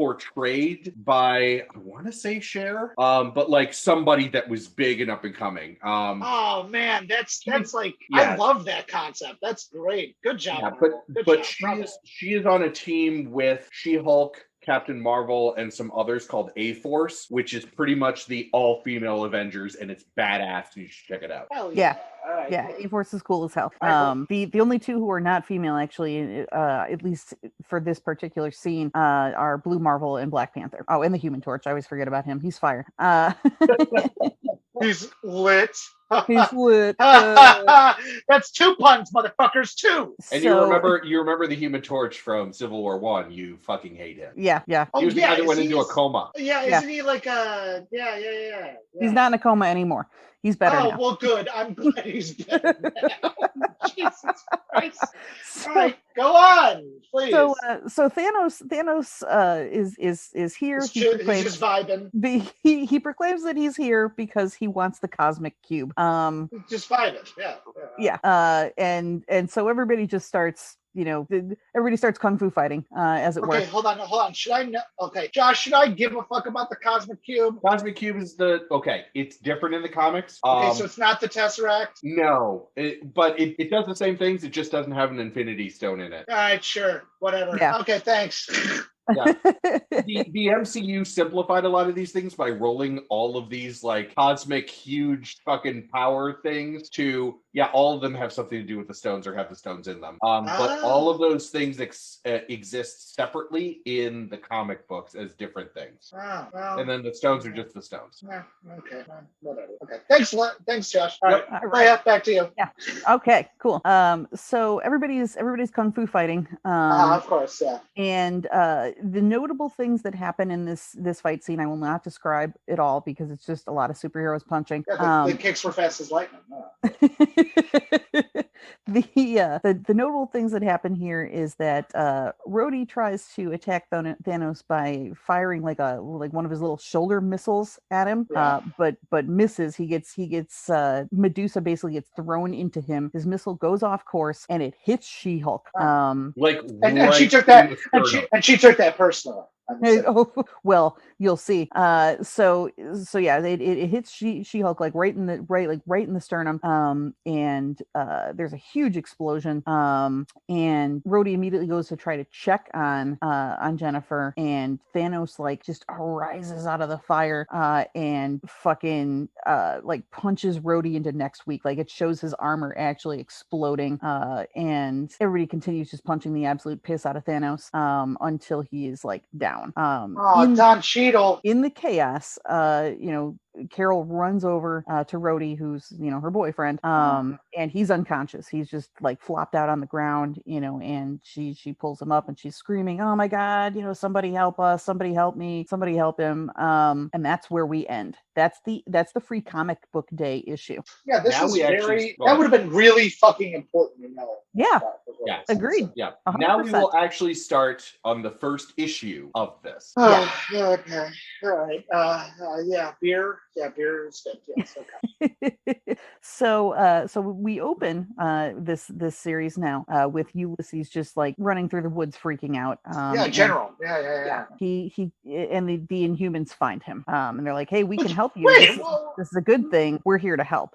portrayed by, I want to say Cher, but like somebody that was big and up and coming. Oh man, that's like yeah. I love that concept. That's great. Good job. Yeah, Marvel. Good but job. she is on a team with She-Hulk, Captain Marvel, and some others called A-Force, which is pretty much the all-female Avengers, and it's badass. You should check it out. Hell Yeah. All right, Yeah, cool. A-Force is cool as hell. All right, The only two who are not female, actually, at least for this particular scene, are Blue Marvel and Black Panther. Oh, and the Human Torch. I always forget about him. He's fire. He's lit. He's lit. That's 2 puns, motherfuckers. 2. And you remember the Human Torch from Civil War One. You fucking hate him. Yeah. He was the guy that went into a coma. Yeah, isn't he like yeah. He's not in a coma anymore. He's better now. Well, good. I'm glad he's better now. Jesus Christ. All right, go on, please. So Thanos is here. He's just vibing. He proclaims that he's here because he wants the cosmic cube. Just vibing. Yeah. And so everybody just starts. Everybody starts kung fu fighting, as it were. Okay, hold on. Should I know? Okay, Josh, should I give a fuck about the Cosmic Cube? Cosmic Cube is it's different in the comics. Okay, so it's not the Tesseract? No, but it does the same things. It just doesn't have an Infinity Stone in it. All right, sure, whatever. Yeah. Okay, thanks. Yeah. The MCU simplified a lot of these things by rolling all of these like cosmic huge fucking power things to all of them have something to do with the stones or have the stones in them. But all of those things exist separately in the comic books as different things. Well, and then the stones are just the stones. Okay, whatever. Okay, thanks, Josh. All right, right. Back to you. Yeah. Okay. Cool. So everybody's kung fu fighting. Of course, yeah. And the notable things that happen in this fight scene, I will not describe it all because it's just a lot of superheroes punching. Yeah, the kicks were fast as lightning. The notable things that happen here is that Rhodey tries to attack Thanos by firing like one of his little shoulder missiles at him, but misses. He gets Medusa basically gets thrown into him. His missile goes off course and it hits She-Hulk. And she took that and she took that personally. Oh, well, you'll see. So yeah, it hits She-Hulk like right in the sternum. And there's a huge explosion. And Rhodey immediately goes to try to check on Jennifer, and Thanos like just arises out of the fire and fucking like punches Rhodey into next week. Like it shows his armor actually exploding. And everybody continues just punching the absolute piss out of Thanos until he is like down. Don Cheadle. In the chaos, Carol runs over to Rhodey, who's her boyfriend, and he's unconscious. He's just like flopped out on the ground, and she pulls him up and she's screaming, "Oh my God, somebody help us! Somebody help me! Somebody help him!" And that's where we end. That's the Free Comic Book Day issue. Yeah, that would have been really fucking important to know. Yeah. Yes. Agreed. Yeah. 100%. Now we will actually start on the first issue of this. Okay. All right. Beer. Yeah, beer is good. Yes. Okay. So we open this series now with Ulysses just like running through the woods, freaking out. General. Yeah. He and the Inhumans find him, and they're like, "Hey, we can help you. Wait, this is a good thing. We're here to help."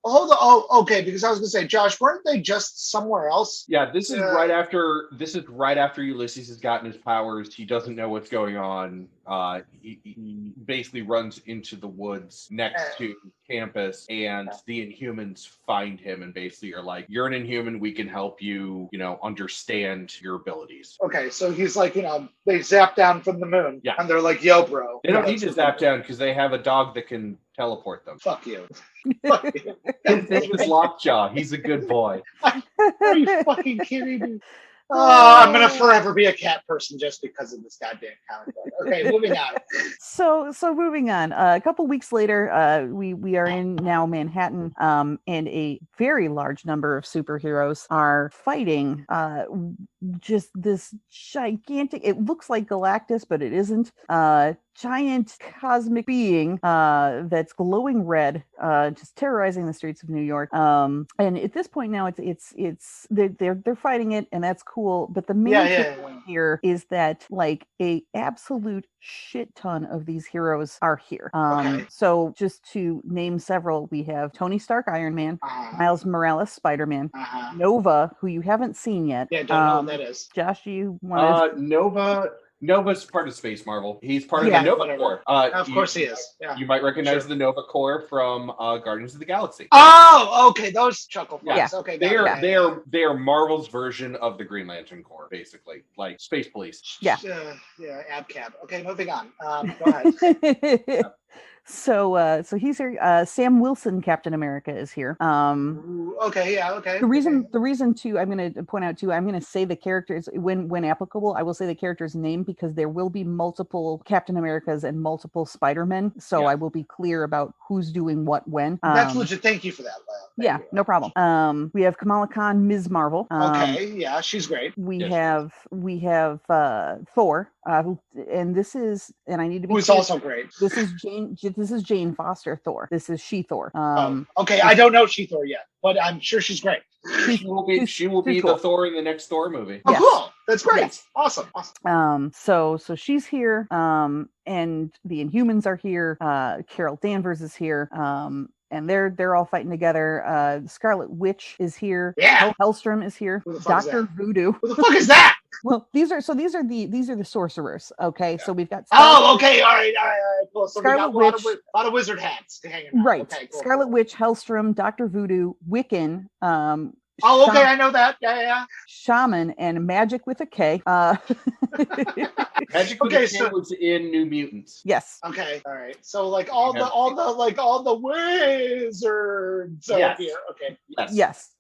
Hold on. Oh, okay. Because I was going to say, Josh, weren't they just somewhere else? Yeah, this is right after Ulysses has gotten his powers. He doesn't know what's going on. He basically runs into the woods next to campus, and the Inhumans find him and basically are like, "You're an Inhuman. We can help you. Understand your abilities." Okay, so he's like, they zap down from the moon, and they're like, "Yo, bro." They don't need to zap down because they have a dog that can teleport them. Fuck you. His name is Lockjaw. He's a good boy. Are you fucking kidding me? I'm gonna forever be a cat person just because of this goddamn comic book. Okay, moving on. So moving on. A couple weeks later, we are in now Manhattan, and a very large number of superheroes are fighting just this gigantic, it looks like Galactus, but it isn't. Giant cosmic being that's glowing red, just terrorizing the streets of New York. And at this point now, it's they're fighting it, and that's cool. But the main point here is that like a absolute shit ton of these heroes are here. So just to name several, we have Tony Stark, Iron Man, Miles Morales, Spider-Man, Nova, who you haven't seen yet. Yeah, don't know who that is. Josh, you want Nova's part of Space Marvel. He's part of the Nova Corps. Of course he is. Yeah. You might recognize the Nova Corps from Guardians of the Galaxy. Oh, okay, those chuckle points. Yeah. Okay, they are Marvel's version of the Green Lantern Corps, basically, like Space Police. Yeah. AbCab. Okay, moving on. Go ahead. So he's here. Sam Wilson, Captain America, is here. Okay. The reason too, I'm going to point out too, I'm going to say the characters when applicable. I will say the character's name because there will be multiple Captain Americas and multiple Spider-Men. So I will be clear about who's doing what when. That's legit. Thank you for that, Leia. No problem. We have Kamala Khan, Ms. Marvel. She's great. We have Thor. And this is, and I need to be who's also great. This is Jane Foster Thor. This is She-Thor. I don't know She-Thor yet, but I'm sure she's great. She will be cool. the Thor in the next Thor movie. Oh, cool! That's great. Yes. Awesome. So she's here. And the Inhumans are here. Carol Danvers is here. And they're all fighting together. Scarlet Witch is here. Yeah. Hellstrom is here. Dr. Voodoo. Who the fuck is that? Well, these are the sorcerers. Okay, so we've got. Okay, all right. Cool. So Scarlet we got Witch, a lot of wizard hats to hang around. Right. Okay, cool. Scarlet Witch, Hellstrom, Dr. Voodoo, Wiccan. I know that. Yeah. Shaman and Magic with a K. Magic with a K was in New Mutants. Yes. Okay. All right. So like all the wizards are here. Okay. Yes.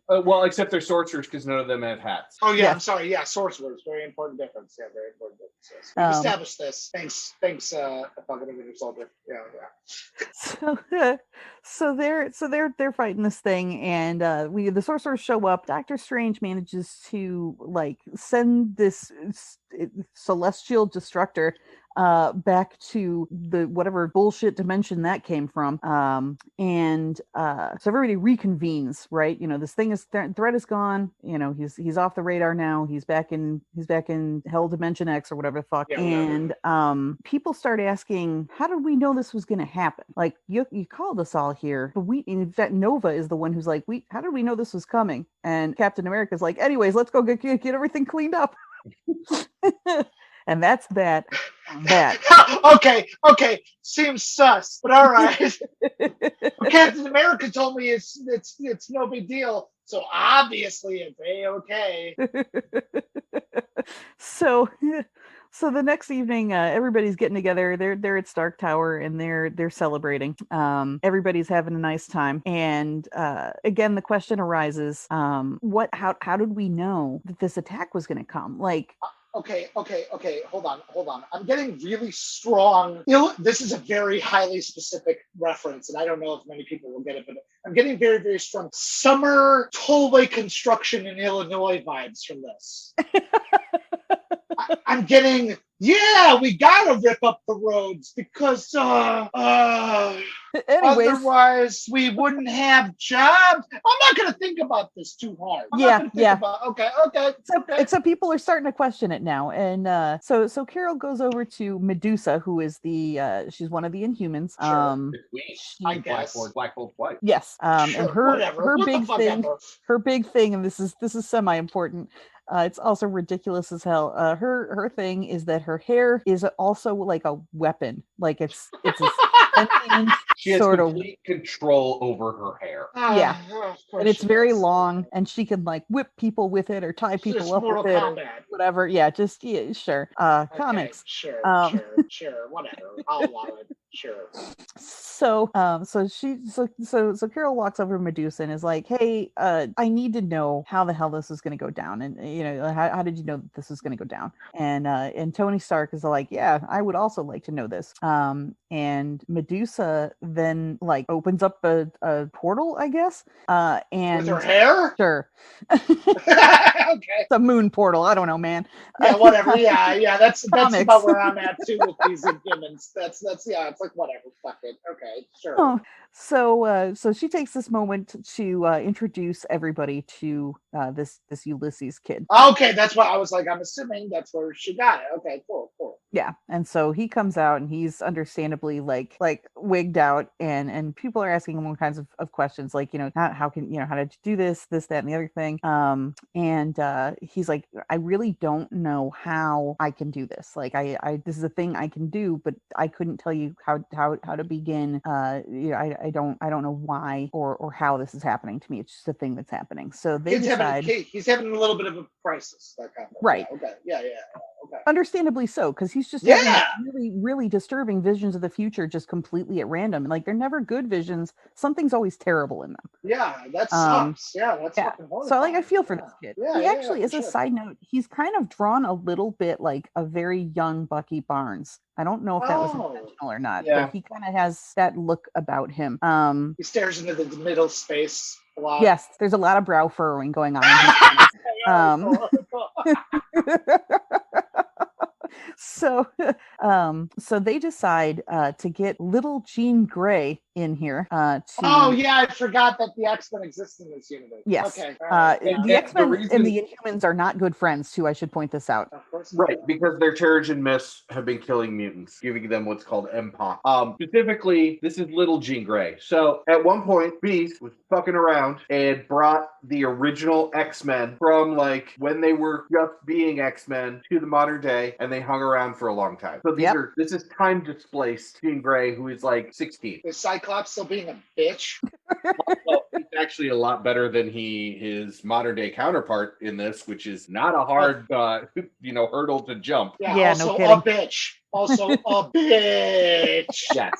Well, except they're sorcerers because none of them have hats. Oh yeah, yes. I'm sorry. Yeah, sorcerers. Very important difference. Yeah, very important difference. Yes. We've established this. Thanks, Falcon and Winter Soldier. Yeah. So they're fighting this thing, and the sorcerers show up. Doctor Strange manages to like send this celestial destructor back to the whatever bullshit dimension that came from. So everybody reconvenes, right? This thing is threat is gone. He's off the radar now. He's back in Hell Dimension X or whatever the fuck. Yeah, and people start asking, how did we know this was going to happen? Like you called us all here, but in fact Nova is the one who's like, how did we know this was coming? And Captain America's like, anyways, let's go get everything cleaned up. And that's that. Okay. Seems sus, but all right. Captain America told me it's no big deal, so obviously it's okay. So the next evening, everybody's getting together. They're at Stark Tower and they're celebrating. Everybody's having a nice time. And again, the question arises: how did we know that this attack was going to come? Like. Okay. Hold on. I'm getting really strong. This is a very highly specific reference, and I don't know if many people will get it, but I'm getting very, very strong summer tollway construction in Illinois vibes from this. I'm getting, we gotta rip up the roads because otherwise we wouldn't have jobs. I'm not gonna think about this too hard. Okay. So people are starting to question it now, and so Carol goes over to Medusa, who is she's one of the Inhumans. I guess Black Bolt's wife. Yes. And her big thing, and this is semi-important. It's also ridiculous as hell. Her thing is that her hair is also like a weapon. Like it's she has complete control over her hair. And it's very long, and she can like whip people with it or tie people up with it, or whatever. Yeah, sure. Comics. Sure, whatever. I'll allow it. Sure. So so Carol walks over to Medusa and is like, hey, I need to know how the hell this is going to go down, and how did you know that this is going to go down? And Tony Stark is like, yeah, I would also like to know this. And Medusa then like opens up a portal, I guess, and with her hair. Sure. Okay. It's a moon portal. I don't know, man. Yeah, whatever. Yeah. That's Comics. about where I'm at too with these Inhumans. That's yeah. It's like whatever. Fuck it. Okay, sure. Oh, so she takes this moment to introduce everybody to this Ulysses kid. Okay, that's what I was like. I'm assuming that's where she got it. Okay, cool. Yeah, and so he comes out and he's understandably like wigged out, and people are asking him all kinds of questions, like, how can how did you do this, that, and the other thing. And he's like, I really don't know how I can do this. Like, I this is a thing I can do, but I couldn't tell you how to begin. I don't know why or how this is happening to me. It's just a thing that's happening. So they decide he's having a little bit of a crisis. That kind of right. Yeah, okay. Yeah. Okay. Understandably so, because he's just having really, really disturbing visions of the future, just completely at random. And like, they're never good visions. Something's always terrible in them. Yeah, that sucks. That's fucking horrible. So like, I feel for this kid. Yeah, he actually, as a side note, he's kind of drawn a little bit like a very young Bucky Barnes. I don't know if that was intentional or not, but he kind of has that look about him. He stares into the middle space a lot. Yes, there's a lot of brow furrowing going on in his So they decide to get little Jean Grey in here. I forgot that the X-Men exist in this universe. Yes. Okay. The X-Men and the Inhumans are not good friends too. I should point this out. Of course. Right, because their Terrigen Mists have been killing mutants, giving them what's called MPOC. Specifically, this is little Jean Grey. So at one point, Beast was fucking around and brought the original X-Men from like when they were just being X-Men to the modern day, and they hung around for a long time. So this is time displaced Jean Grey, who is like 16. Is Cyclops still being a bitch? Well, he's actually a lot better than his modern day counterpart in this, which is not a hard hurdle to jump. Yeah, also no kidding. A bitch. Also a bitch.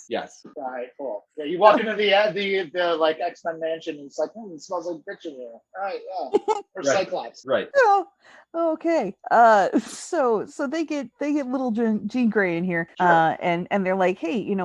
Yes. All right, cool. Yeah, you walk into the like X-Men mansion, and it's like, it smells like bitch in here. All right, yeah. Or Cyclops. Right. Oh, okay. So they get little Jean Grey in here, and they're like, hey,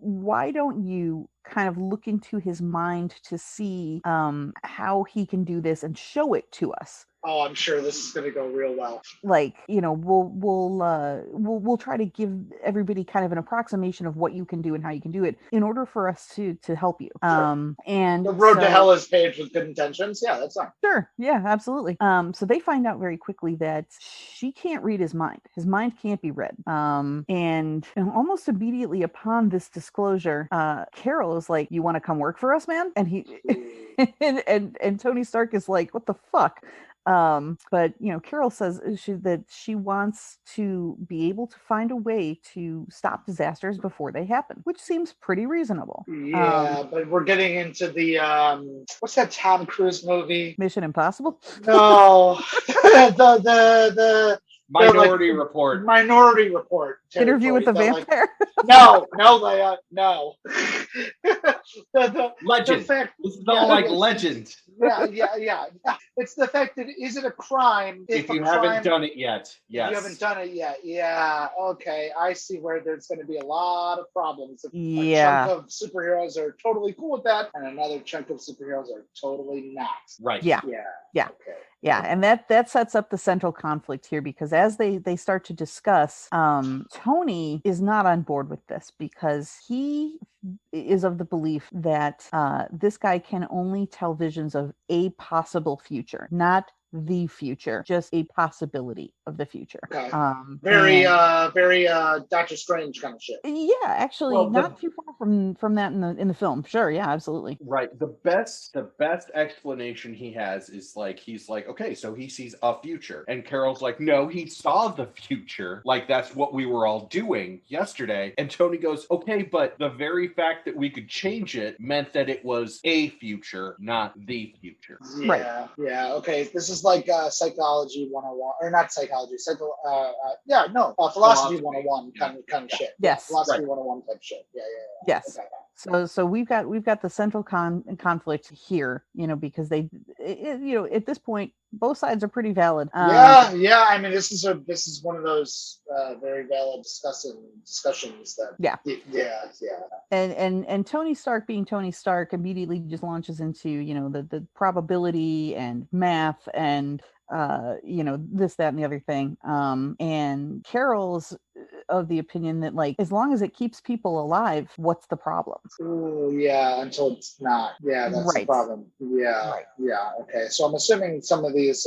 why don't you kind of look into his mind to see how he can do this and show it to us? Oh, I'm sure this is going to go real well. Like, we'll try to give everybody kind of an approximation of what you can do and how you can do it in order for us to help you. Sure. And the road to hell is paved with good intentions. Yeah, that's fine. Sure. Yeah, absolutely. So they find out very quickly that she can't read his mind. His mind can't be read. And almost immediately upon this disclosure, Carol is like, "You want to come work for us, man?" And he and Tony Stark is like, "What the fuck?" But Carol says that she wants to be able to find a way to stop disasters before they happen, which seems pretty reasonable. Yeah, but we're getting into the what's that Tom Cruise movie? Mission Impossible? No, the Minority Report. Minority Report. Interview with the Vampire? No, Leia, no. Legend. This is all like legend. Yeah. It's the fact that is it a crime if you haven't done it yet? Yes. You haven't done it yet. Yeah. Okay. I see where there's going to be a lot of problems. A chunk of superheroes are totally cool with that, and another chunk of superheroes are totally not. Right. Yeah. Okay. Yeah, and that sets up the central conflict here, because as they start to discuss, Tony is not on board with this because he is of the belief that this guy can only tell visions of a possible future, not the future, just a possibility of the future. Okay. Very Doctor Strange kind of shit. Yeah, actually, not too far from that in the film. Sure, yeah, absolutely. Right. The best explanation he has is like, he's like, okay, so he sees a future, and Carol's like, no, he saw the future. Like, that's what we were all doing yesterday. And Tony goes, okay, but the very fact that we could change it meant that it was a future, not the future. Yeah. Okay. This is sounds like psychology 101, or not psychology, philosophy 101 kind of shit. Yes. Philosophy 101 type shit. Yeah. Yes. Okay. So we've got the central conflict here, because they, at this point, both sides are pretty valid. Yeah. I mean, this is one of those very valid discussions that. Yeah. And Tony Stark, being Tony Stark, immediately just launches into the probability and math and this, that, and the other thing. And Carol's of the opinion that, like, as long as it keeps people alive, what's the problem? Ooh, yeah, until it's not. Yeah, that's the problem. Yeah, right. Yeah. Okay, so I'm assuming some of these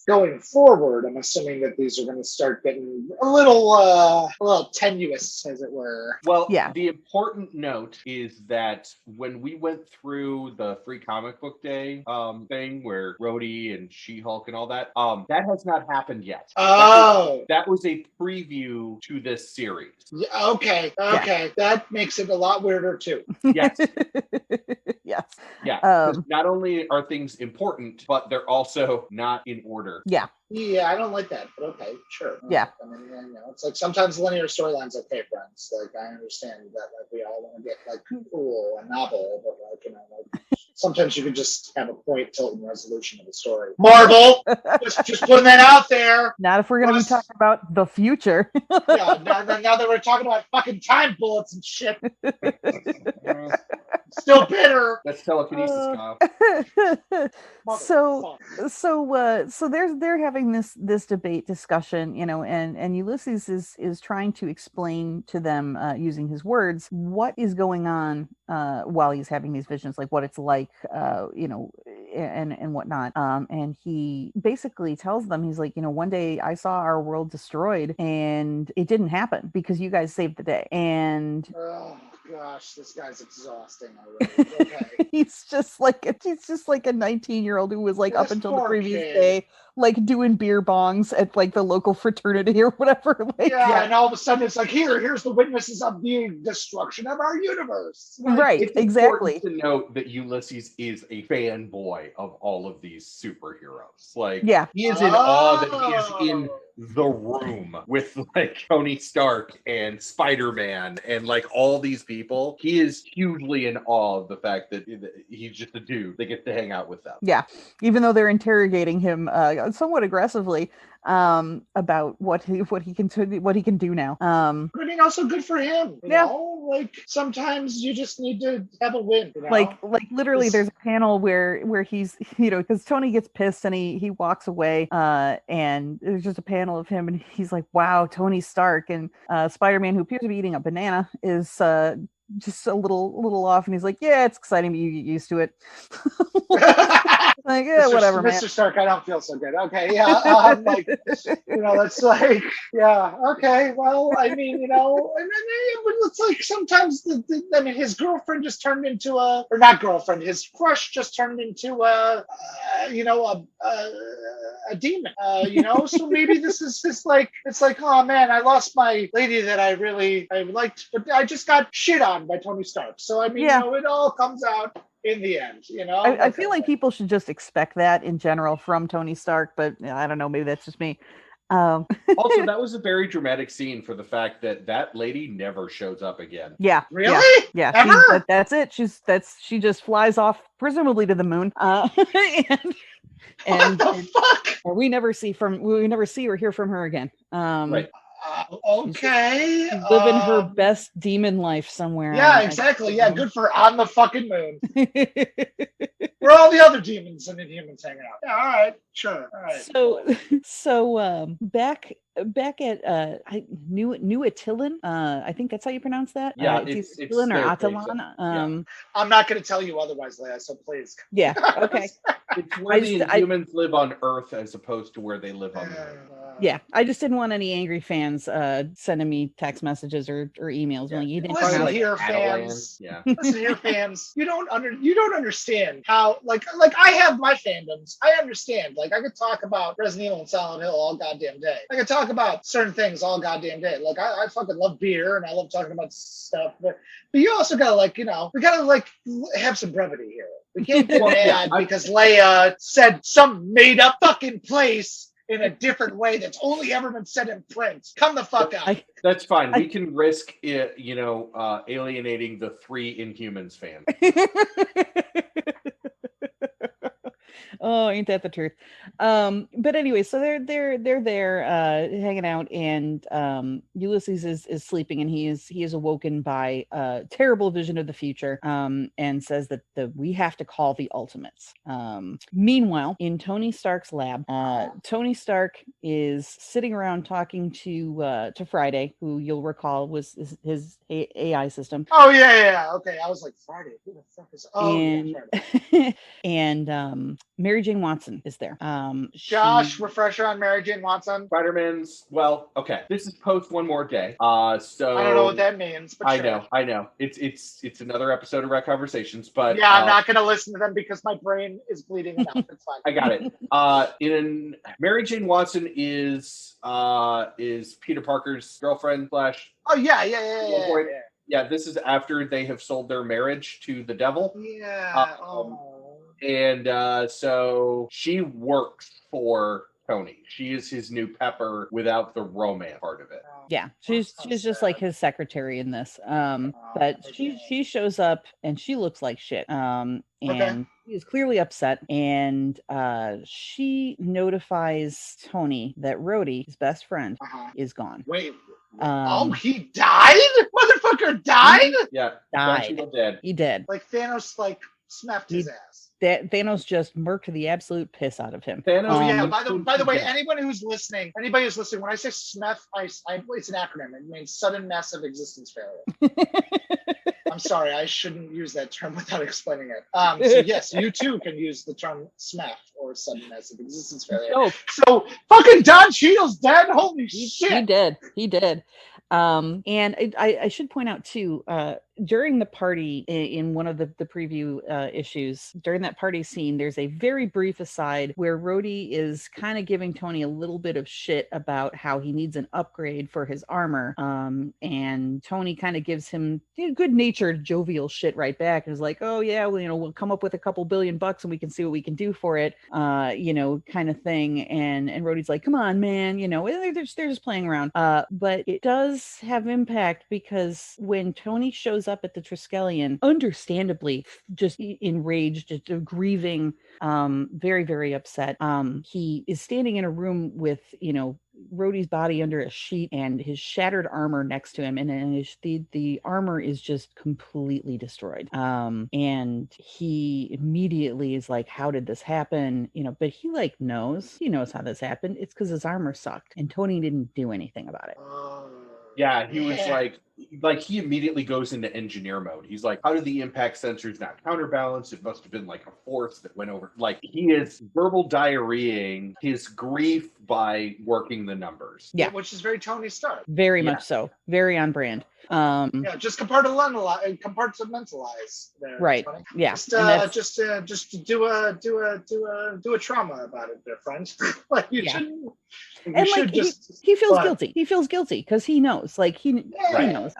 going forward, I'm assuming that these are going to start getting a little tenuous, as it were. Well, the important note is that when we went through the Free Comic Book Day thing where Rhodey and She-Hulk and all that, that has not happened yet. Oh, that was a preview to this series. Yeah, okay, that makes it a lot weirder too. Yes. Yes. Yeah. Not only are things important, but they're also not in order. Yeah. Yeah, I don't like that, but okay, sure. Yeah. I mean, it's like sometimes linear storylines okay, friends. Like, I understand that, like, we all want to get, like, cool and novel, but, like, sometimes you can just have a point, tilt, and resolution of the story. Marvel! just putting that out there! Not if we're going to be talking about the future. Yeah, now that we're talking about fucking time bullets and shit. Still bitter. That's telekinesis, Kyle. So they're having this debate discussion, and Ulysses is trying to explain to them using his words what is going on while he's having these visions, like what it's like, and whatnot. And he basically tells them, he's like, one day I saw our world destroyed, and it didn't happen because you guys saved the day. And gosh, this guy's exhausting already. Okay. he's just like a 19-year-old who was like up until the previous day, like doing beer bongs at like the local fraternity or whatever. Like, and all of a sudden it's like, here's the witnesses of the destruction of our universe. Like, right, it's exactly. Important to note that Ulysses is a fanboy of all of these superheroes. Like, he is in awe that he is in the room with like Tony Stark and Spider-Man and like all these people. He is hugely in awe of the fact that he's just a dude that gets to hang out with them. Yeah, even though they're interrogating him somewhat aggressively about what he can do now. I mean, also good for him. You know? Like, sometimes you just need to have a win. Like literally, there's a panel where he's because Tony gets pissed and he walks away, and there's just a panel of him and he's like, "Wow, Tony Stark," and Spider-Man, who appears to be eating a banana, is just a little off, and he's like, "Yeah, it's exciting, but you get used to it." Like, yeah, whatever, man. Mr. Stark, I don't feel so good. Okay, yeah, like, that's like, yeah, okay. Well, I mean, it's like sometimes his girlfriend just turned into or not girlfriend, his crush just turned into a demon. So maybe this is just like, it's like, oh man, I lost my lady that I liked, but I just got shit on by Tony Stark. So I mean, it all comes out in the end, I feel like people should just expect that in general from Tony Stark, but I don't know, maybe that's just me. Also, that was a very dramatic scene for the fact that lady never shows up again. Yeah. Really? Yeah. Ever? That's it. She just flies off, presumably to the moon. And fuck? we never see or hear from her again. Right. Okay. She's living her best demon life somewhere. Yeah, exactly. Yeah, good for on the fucking moon. Where all the other demons and Inhumans hanging out. Yeah, all right, sure. All right. So back at New Attilan. I think that's how you pronounce that. Yeah, it's Attilan or Attilan. I'm not going to tell you otherwise, Leia. So please. Yeah. Okay. It's where the Inhumans live on Earth as opposed to where they live on the moon. Yeah, I just didn't want any angry fans sending me text messages or emails. Yeah. Like, you didn't Listen like here, fans. Yeah. Listen here, fans. You don't understand how like I have my fandoms. I understand. Like, I could talk about Resident Evil and Silent Hill all goddamn day. I could talk about certain things all goddamn day. Like, I fucking love beer and I love talking about stuff. But you also gotta we gotta have some brevity here. We can't get Well, yeah, mad because Leia said some made up fucking place in a different way that's only ever been said in print. Come the fuck out. That's fine. We can risk it, alienating the 3 Inhumans fans. Oh, ain't that the truth? But anyway, so they're there hanging out, and Ulysses is sleeping, and he is awoken by a terrible vision of the future, and says that we have to call the Ultimates. Meanwhile, in Tony Stark's lab, Tony Stark is sitting around talking to Friday, who you'll recall was his AI system. Oh yeah. Okay, I was like, Friday. Who the fuck is? Oh, and Friday. and Mary Jane Watson is there. Josh, refresher on Mary Jane Watson. Spider-Man's, okay. This is post One More Day. So I don't know what that means, but sure. I know. It's another episode of Rec Conversations, but yeah, I'm not gonna listen to them because my brain is bleeding enough. It's fine. I got it. Mary Jane Watson is Peter Parker's girlfriend / Oh yeah. Yeah, this is after they have sold their marriage to the devil. Yeah. And so she works for Tony. She is his new Pepper without the romance part of it. Yeah, she's just like his secretary in this. But she shows up and she looks like shit. And she's clearly upset, and she notifies Tony that Rhodey, his best friend, is gone. Wait. He died? Motherfucker died? Yeah, died. He did. Like Thanos, smacked his ass. Thanos just murked the absolute piss out of him. Thanos. By the way, anybody who's listening, when I say SMEF, it's an acronym. It means sudden massive existence failure. I'm sorry, I shouldn't use that term without explaining it. So yes, you too can use the term SMEF or sudden massive existence failure. Oh. So fucking Don Cheadle's dead. Holy shit! He did. And I should point out too, during the party in one of the preview issues, during that party scene, there's a very brief aside where Rhodey is kind of giving Tony a little bit of shit about how he needs an upgrade for his armor. And Tony kind of gives him good-natured, jovial shit right back, and is like, "Oh yeah, well, we'll come up with a couple $1 billion and we can see what we can do for it," kind of thing. And Rhodey's like, "Come on, man, they're just playing around." But it does have impact, because when Tony shows up at the Triskelion, understandably just enraged, just grieving, very, very upset, he is standing in a room with Rhodey's body under a sheet and his shattered armor next to him, and the armor is just completely destroyed. And he immediately is like, "How did this happen?" But he knows how this happened. It's because his armor sucked, and Tony didn't do anything about it. Yeah, he was he immediately goes into engineer mode. He's like, "How did the impact sensors not counterbalance? It must have been like a force that went over." He is verbal diarrheaing his grief by working the numbers. Yeah, which is very Tony Stark. Very much so. Very on brand. Just compartmentalize there. Right. Yeah. Just do a trauma about it, there, friends. Shouldn't. And he feels guilty. He feels guilty because he knows, he knows.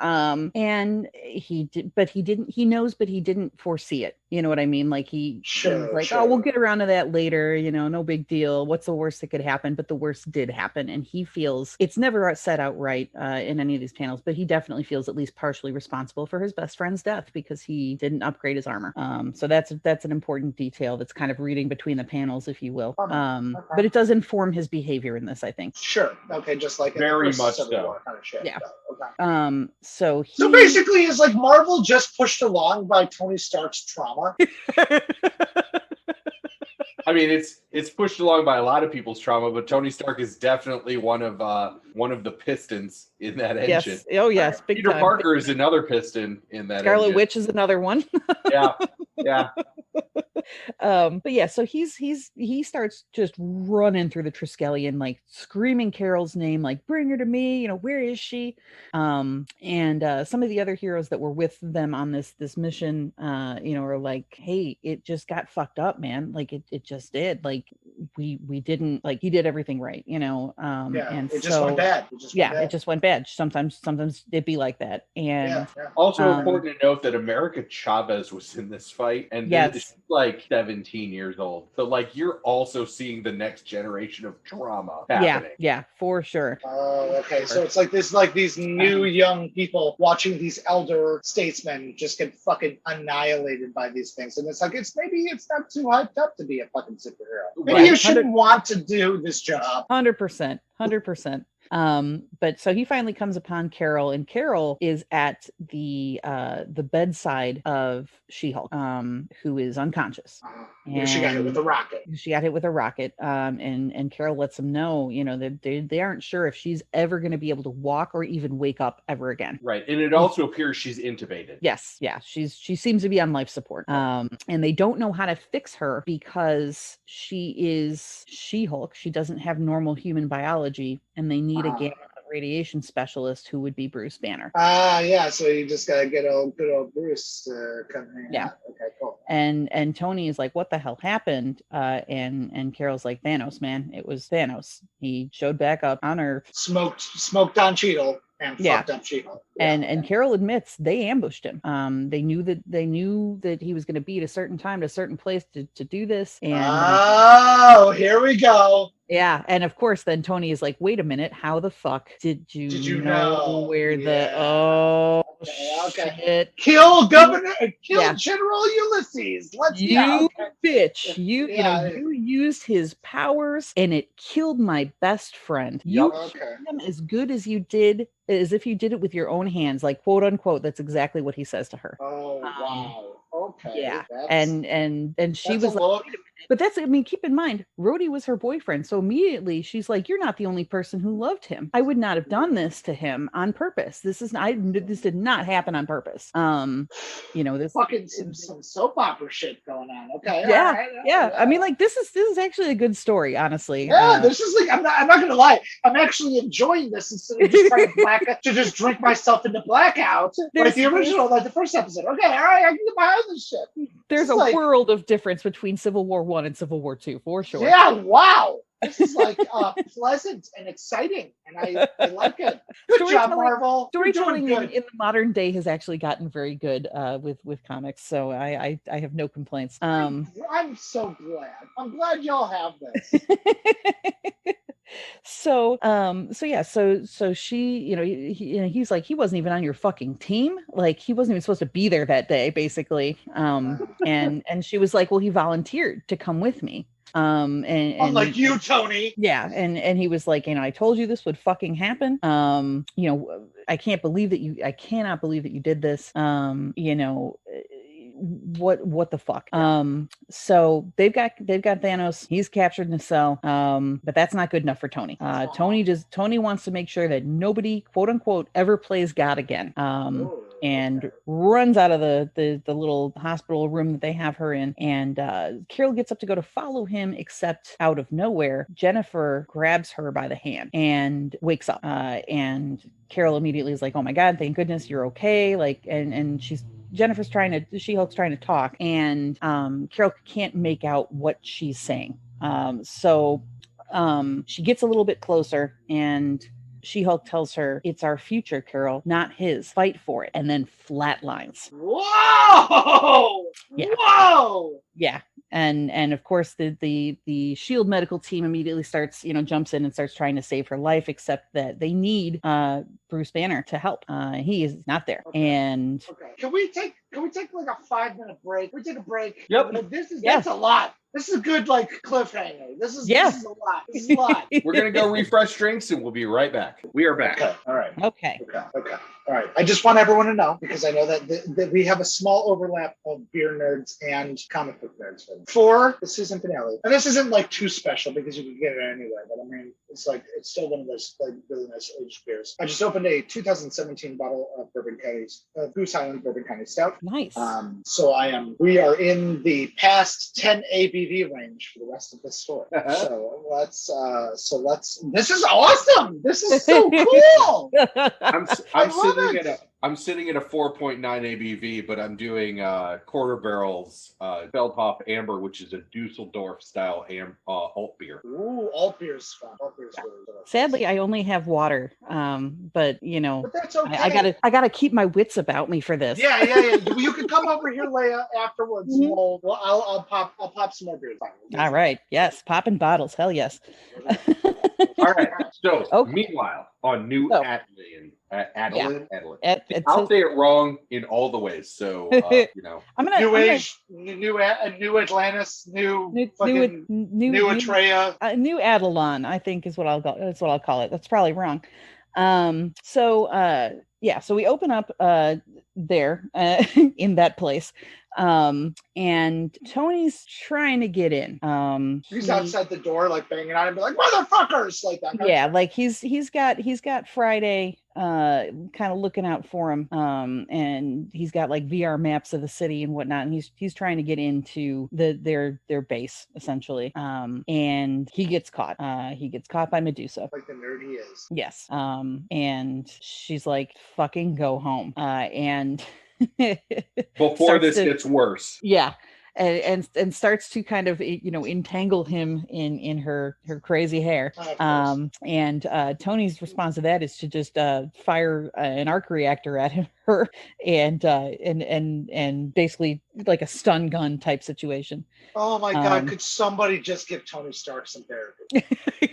And he did, but he didn't. He knows, but he didn't foresee it. You know what I mean? Oh, we'll get around to that later. No big deal. What's the worst that could happen? But the worst did happen, and he feels it's never said outright in any of these panels, but he definitely feels at least partially responsible for his best friend's death because he didn't upgrade his armor. So that's an important detail that's kind of reading between the panels, if you will. But it does inform his behavior in this, I think. Sure. Okay. Just like very much so. Kind of shit. Yeah. Okay. So basically, is Marvel just pushed along by Tony Stark's trauma? I mean, it's pushed along by a lot of people's trauma, but Tony Stark is definitely one of the pistons in that engine. Yes. Oh yes. Big Peter time. Parker is another piston in that. Scarlet engine. Witch is another one. Yeah. But yeah, so he starts just running through the Triskelion, like screaming Carol's name, like bring her to me, where is she? And some of the other heroes that were with them on this mission, are like, hey, it just got fucked up, man. Like it just did. Like we didn't, like, he did everything right, and it just went bad. It just went bad. Sometimes it'd be like that. And also important to note that America Chavez was in this fight, and she's like 17 years old. So like you're also seeing the next generation of trauma happening. Yeah, for sure. Oh, okay. So it's like these new young people watching these elder statesmen just get fucking annihilated by these things, and it's like maybe it's not too hyped up to be a fucking superhero. Maybe you shouldn't want to do this job. 100%. But so he finally comes upon Carol, and Carol is at the bedside of She-Hulk, who is unconscious. And she got hit with a rocket. And Carol lets him know, that they aren't sure if she's ever going to be able to walk or even wake up ever again. Right. And it also appears she's intubated. Yes. Yeah. She seems to be on life support. And they don't know how to fix her because she is She-Hulk. She doesn't have normal human biology, and they need a gamma radiation specialist who would be Bruce Banner. So you just gotta get good old Bruce to come in. Yeah. Okay, cool. And Tony is like, what the hell happened? And Carol's like, Thanos, man. It was Thanos. He showed back up on Earth. Smoked on Cheadle. And fucked up She-Hulk. And Carol admits they ambushed him. They knew that he was going to be at a certain time, to a certain place to do this. And here we go. Yeah, and of course, then Tony is like, "Wait a minute, how the fuck did you know where the shit? Kill General Ulysses. Let's go, bitch! You used his powers, and it killed my best friend. You killed him as good as you did." As if you did it with your own hands, like quote unquote. That's exactly what he says to her. Oh wow. Okay. Yeah. And she was like, but keep in mind, Rhodey was her boyfriend. So immediately she's like, you're not the only person who loved him. I would not have done this to him on purpose. This did not happen on purpose. This fucking some soap opera shit going on. Okay. Yeah. I mean, like, this is actually a good story, honry. Yeah, this is like, I'm not gonna lie. I'm actually enjoying this instead of just trying to just drink myself into blackout. Like the original, like the first episode. Okay, all right, I can get behind this shit. There's a world of difference between Civil War I and Civil War II, for sure. Yeah, wow. This is like pleasant and exciting, and I like it. Good job, Marvel. Storytelling in the modern day has actually gotten very good with comics, so I have no complaints. I'm so glad. I'm glad y'all have this. So she, he's like, he wasn't even on your fucking team. Like, he wasn't even supposed to be there that day, basically. And she was like, well, he volunteered to come with me. And unlike you, Tony. Yeah. And he was like, I told you this would fucking happen. I cannot believe that you did this. What the fuck? So they've got Thanos. He's captured in a cell. But that's not good enough for Tony. Tony wants to make sure that nobody, quote unquote, ever plays God again. And runs out of the little hospital room that they have her in. And Carol gets up to go to follow him, except out of nowhere, Jennifer grabs her by the hand and wakes up. And Carol immediately is like, oh my God, thank goodness you're okay. Like, and She-Hulk's trying to talk, and Carol can't make out what she's saying. So she gets a little bit closer, and She-Hulk tells her, it's our future, Carol, not his. Fight for it. And then flatlines. Whoa! Yeah. Whoa! Yeah. And of course the SHIELD medical team immediately starts, jumps in and starts trying to save her life, except that they need Bruce Banner to help. He is not there. Okay. And can we take like a 5-minute break? Can we take a break? Yep. That's a lot. This is a good cliffhanger. This is a lot. We're gonna go refresh drinks and we'll be right back. We are back. Okay. All right. Okay. All right. I just want everyone to know, because I know that we have a small overlap of beer nerds and comic book nerds for the season finale. And this isn't like too special because you can get it anyway. But I mean, it's still one of those like really nice aged beers. I just opened a 2017 bottle of Goose Island Bourbon County Stout. Nice. So we are in the past 10 ABV range for the rest of the store. So this is awesome. This is so cool. I'm sitting at a 4.9 ABV, but I'm doing Quarter Barrel's Feldhof Amber, which is a Dusseldorf style alt beer. Ooh, alt beer's fun. Alt beer's really good. Sadly, I only have water, but But that's okay. I gotta keep my wits about me for this. Yeah. You can come over here, Leia, afterwards. Mm-hmm. I'll pop some more beers. All right. Yes, popping bottles. Hell yes. All right. So, Meanwhile, on New Adeline. I'll say it wrong in all the ways. So New Atlantis, new Atrea, New Adelon, I think is what I'll call it. That's probably wrong. So we open up there in that place. And Tony's trying to get in. He's outside the door, like banging on and be like, "Motherfuckers!" Like that. Yeah, like he's got Friday kind of looking out for him. And he's got like VR maps of the city and whatnot, and he's trying to get into their base essentially. And he gets caught. He gets caught by Medusa. Like the nerd he is. Yes. And she's like, "Fucking go home." And before this gets worse. Yeah. And starts to kind of entangle him in her crazy hair. And Tony's response to that is to just fire an arc reactor at her and basically like a stun gun type situation. Oh my god, could somebody just give Tony Stark some therapy?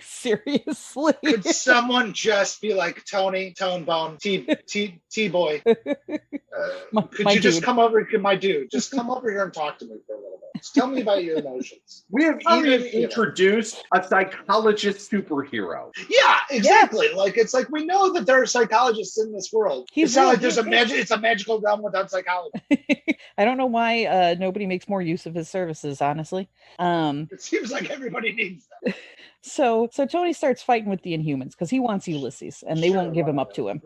Seriously, could someone just be like, Tony, Tone Bone, T-boy, could you just come over, my dude, just come over here and talk to me for a little bit. Just tell me about your emotions. We have even introduced a psychologist superhero. Yeah, exactly. Yeah. Like, it's like, we know that there are psychologists in this world. It's not like it's a magical realm without psychology. I don't know why nobody makes more use of his services, honestly. It seems like everybody needs them. So Tony starts fighting with the Inhumans because he wants Ulysses, and they won't give him up to him.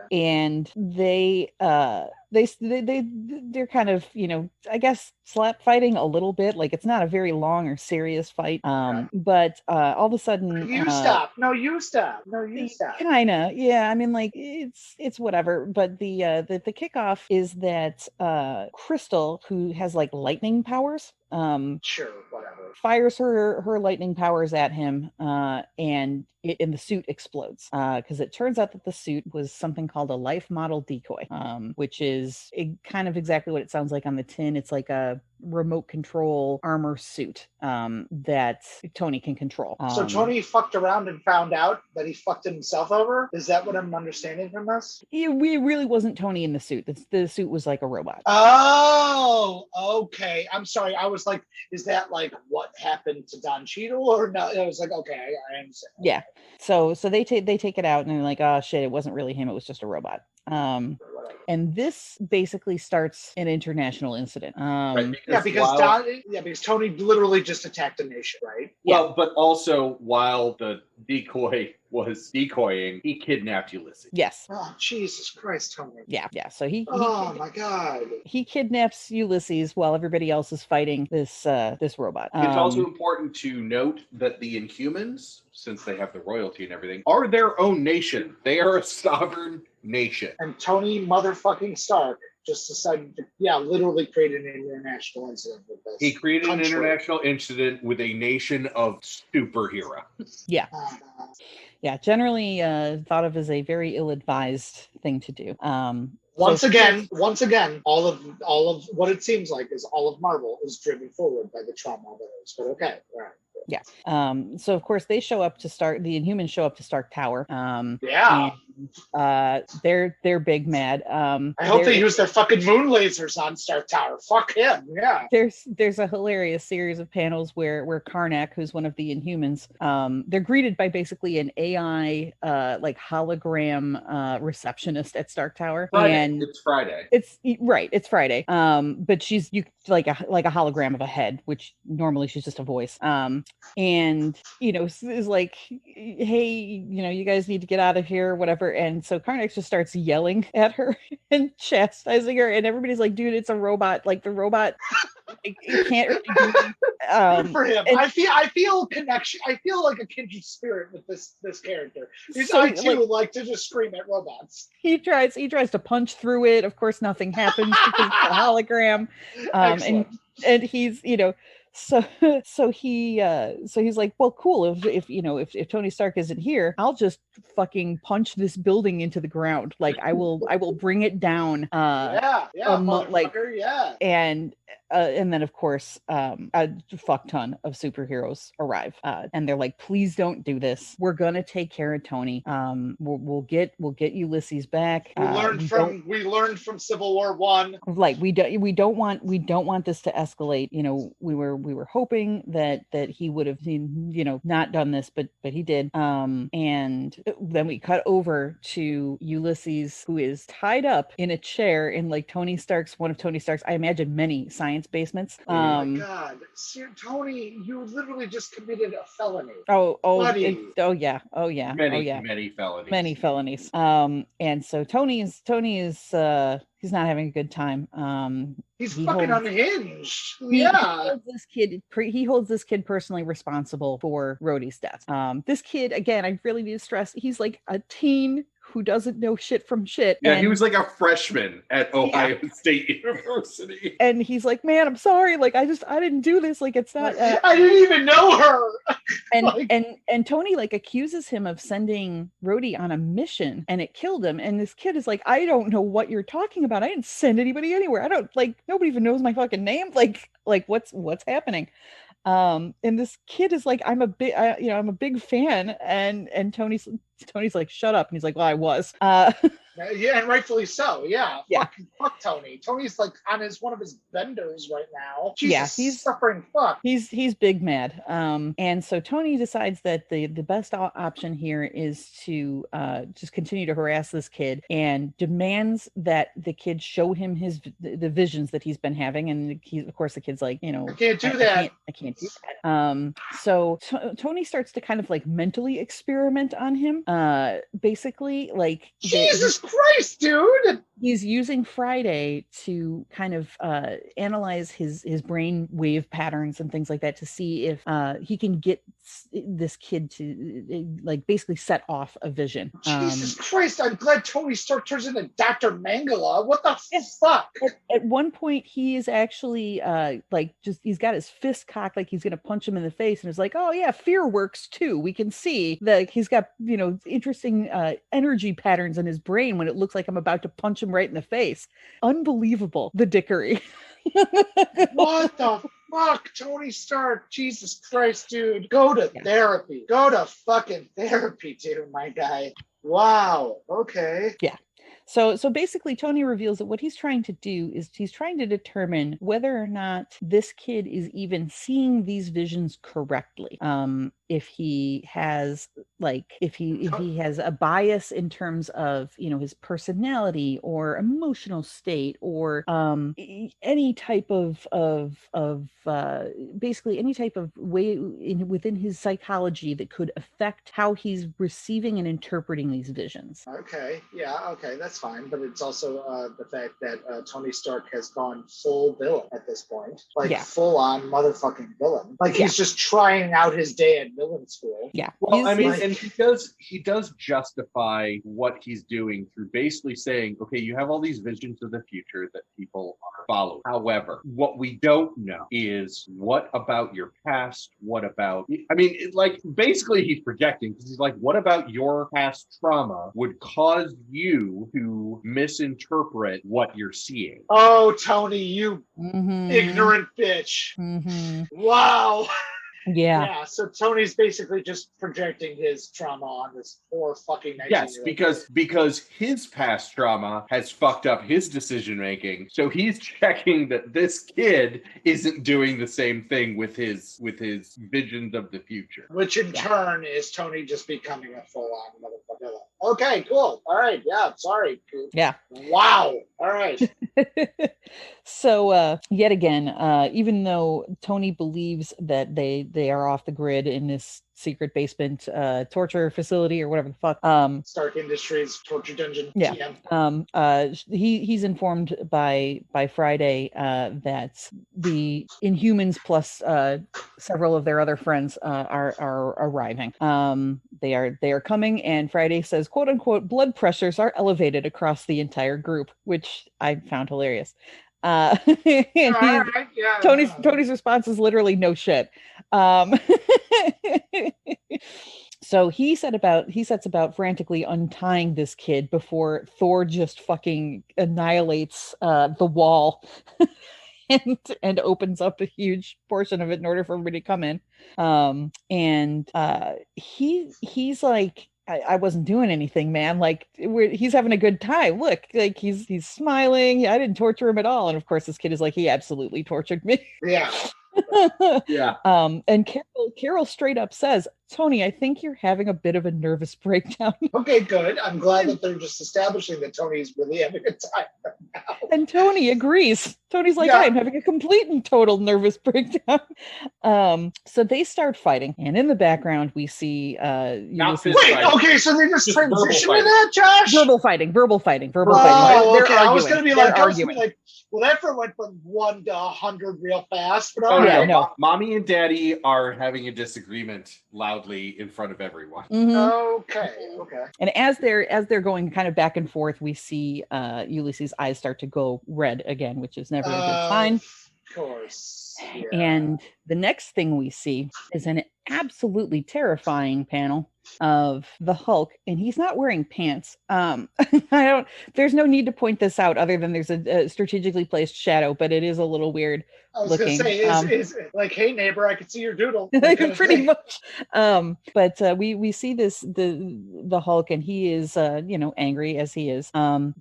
And they're kind of, I guess, slap fighting a little bit. Like, it's not a very long or serious fight. But all of a sudden, you stop. No, you stop. Kinda, yeah. I mean, like, it's whatever. But the kickoff is that Crystal, who has like lightning powers, sure, whatever, fires her lightning powers at him, and the suit explodes because it turns out that the suit was something called a life model decoy, which is kind of exactly what it sounds like on the tin. It's like a remote control armor suit that Tony can control. So Tony fucked around and found out that he fucked himself over? Is that what I'm understanding from this? It really wasn't Tony in the suit. The suit was like a robot. Oh, okay. I'm sorry. I was like, is that like what happened to Don Cheadle or no? I was like, okay, I understand. Yeah. So they take it out and they're like, oh shit, it wasn't really him. It was just a robot. And this basically starts an international incident. Because Tony literally just attacked a nation, right? Well, but also while the decoy was decoying, he kidnapped Ulysses. Yes. Oh, Jesus Christ, Tony. Yeah. So he my God. He kidnaps Ulysses while everybody else is fighting this robot. It's also important to note that the Inhumans, since they have the royalty and everything, are their own nation. They are a sovereign nation. And Tony motherfucking Stark just decided to, literally create an international incident with this. He created an international incident with a nation of superheroes. Yeah. Yeah, generally thought of as a very ill-advised thing to do. Once again, all of what it seems like is all of Marvel is driven forward by the trauma of others. But okay, all right. Yeah. So of course the Inhumans show up to Stark Tower. Yeah. And, they're big mad. I hope they use their fucking moon lasers on Stark Tower. Fuck him. Yeah. There's a hilarious series of panels where Karnak, who's one of the Inhumans, they're greeted by basically an AI like hologram receptionist at Stark Tower. And it's Friday. It's Friday. But she's like a hologram of a head, which normally she's just a voice. and is like, hey, you guys need to get out of here, whatever. And so Karnak just starts yelling at her and chastising her, and everybody's like, dude, it's a robot. Like the robot, it can't really do Good for him. And I feel connection. I feel like a kindred spirit with this character. So, I too like to just scream at robots. He tries to punch through it. Of course, nothing happens because it's a hologram. And he's, so he's like, well, cool. If Tony Stark isn't here, I'll just fucking punch this building into the ground. Like I will bring it down. Motherfucker, yeah. And then of course a fuck ton of superheroes arrive, and they're like, please don't do this. We're gonna take care of Tony. We'll get Ulysses back. We learned from Civil War 1. Like we don't want this to escalate. We were hoping that he would have not done this, but he did. And then we cut over to Ulysses, who is tied up in a chair in like one of Tony Stark's, I imagine, many science basements. Oh my God, Tony, you literally just committed a felony. Many felonies. And so Tony is he's not having a good time. He's fucking unhinged. He holds this kid personally responsible for Rhodey's death. This kid, again, I really need to stress, he's like a teen who doesn't know shit from shit. Yeah, he was like a freshman at Ohio State University. And he's like, man, I'm sorry. Like, I didn't do this. Like, it's not. I didn't even know her. And Tony like accuses him of sending Rhodey on a mission, and it killed him. And this kid is like, I don't know what you're talking about. I didn't send anybody anywhere. I don't, like, nobody even knows my fucking name. Like what's happening? And this kid is like, I'm a big fan, and Tony's like, shut up, and he's like, well, I was. Yeah, and rightfully so. Yeah. Fuck Tony. Tony's like on one of his benders right now. Jesus, he's suffering. Fuck. He's big mad. And so Tony decides that the best option here is to just continue to harass this kid, and demands that the kid show him the visions that he's been having. And of course the kid's like, I can't do that. I can't do that. So Tony starts to kind of like mentally experiment on him. Basically, like, Jesus Christ, dude! He's using Friday to kind of analyze his brain wave patterns and things like that to see if he can get this kid to like basically set off a vision. Jesus Christ! I'm glad Tony Stark turns into Dr. Mangala. What the fuck? At one point, he is actually he's got his fist cocked like he's gonna punch him in the face, and it's like, oh yeah, fear works too. We can see that he's got interesting energy patterns in his brain when it looks like I'm about to punch him right in the face. Unbelievable, the dickery. What the fuck, Tony Stark? Jesus Christ, dude. Go to therapy. Go to fucking therapy, dude, my guy. Wow. Okay. Yeah. So basically, Tony reveals that what he's trying to do is he's trying to determine whether or not this kid is even seeing these visions correctly. If he has a bias in terms of his personality or emotional state, or any type of basically any type of way within his psychology that could affect how he's receiving and interpreting these visions. Okay, that's fine, but it's also the fact that Tony Stark has gone full villain at this point, full on motherfucking villain. Like he's just trying out his day at villain school. Yeah. Well, and he does justify what he's doing through basically saying, okay, you have all these visions of the future that people are following. However, what we don't know is what about your past? What about, basically he's projecting, because he's like, what about your past trauma would cause you to misinterpret what you're seeing? Oh, Tony, you ignorant bitch. Wow. Yeah. So Tony's basically just projecting his trauma on this poor fucking 19-year-old. Yes, because his past trauma has fucked up his decision making. So he's checking that this kid isn't doing the same thing with his visions of the future. Which in turn is Tony just becoming a full-on motherfucker. Okay, cool. All right. Yeah, sorry. Yeah. Wow. All right. So yet again, even though Tony believes that they are off the grid in this secret basement torture facility or whatever the fuck, Stark Industries torture dungeon. yeah. TM. He's informed by Friday that the Inhumans plus several of their other friends are arriving. They are coming, and Friday says, "quote unquote," blood pressures are elevated across the entire group, which I found hilarious. And Right, yeah. Tony's response is literally no shit. So he sets about frantically untying this kid before Thor just fucking annihilates the wall and opens up a huge portion of it in order for everybody to come in. He's like, I wasn't doing anything, man. Like he's having a good time. Look, like he's smiling. I didn't torture him at all. And of course, this kid is like, he absolutely tortured me. Yeah. Yeah. And Carol straight up says, "Tony, I think you're having a bit of a nervous breakdown." Okay, good. I'm glad that they're just establishing that Tony's really having a time right now. And Tony agrees. Tony's like, Yeah. I'm having a complete and total nervous breakdown. So they start fighting, and in the background we see Ulysses. Wait, fighting. okay, so they just verbal transition to fighting. that, Josh? verbal fighting. Oh, They're okay. I was gonna be They're like, arguing. well, that went from 1 to 100 real fast. But Oh, all yeah, right. no. Mommy and Daddy are having a disagreement loudly in front of everyone. Mhm. Okay. And as they're going kind of back and forth, we see Ulysses' eyes start to go red again, which is never a good sign. Of course. Yeah. And the next thing we see is an absolutely terrifying panel of the Hulk, and he's not wearing pants. There's no need to point this out other than there's a strategically placed shadow, but it is a little weird I was looking. gonna say, is like, hey neighbor, I can see your doodle. Pretty much. But we see the Hulk, and he is angry as he is.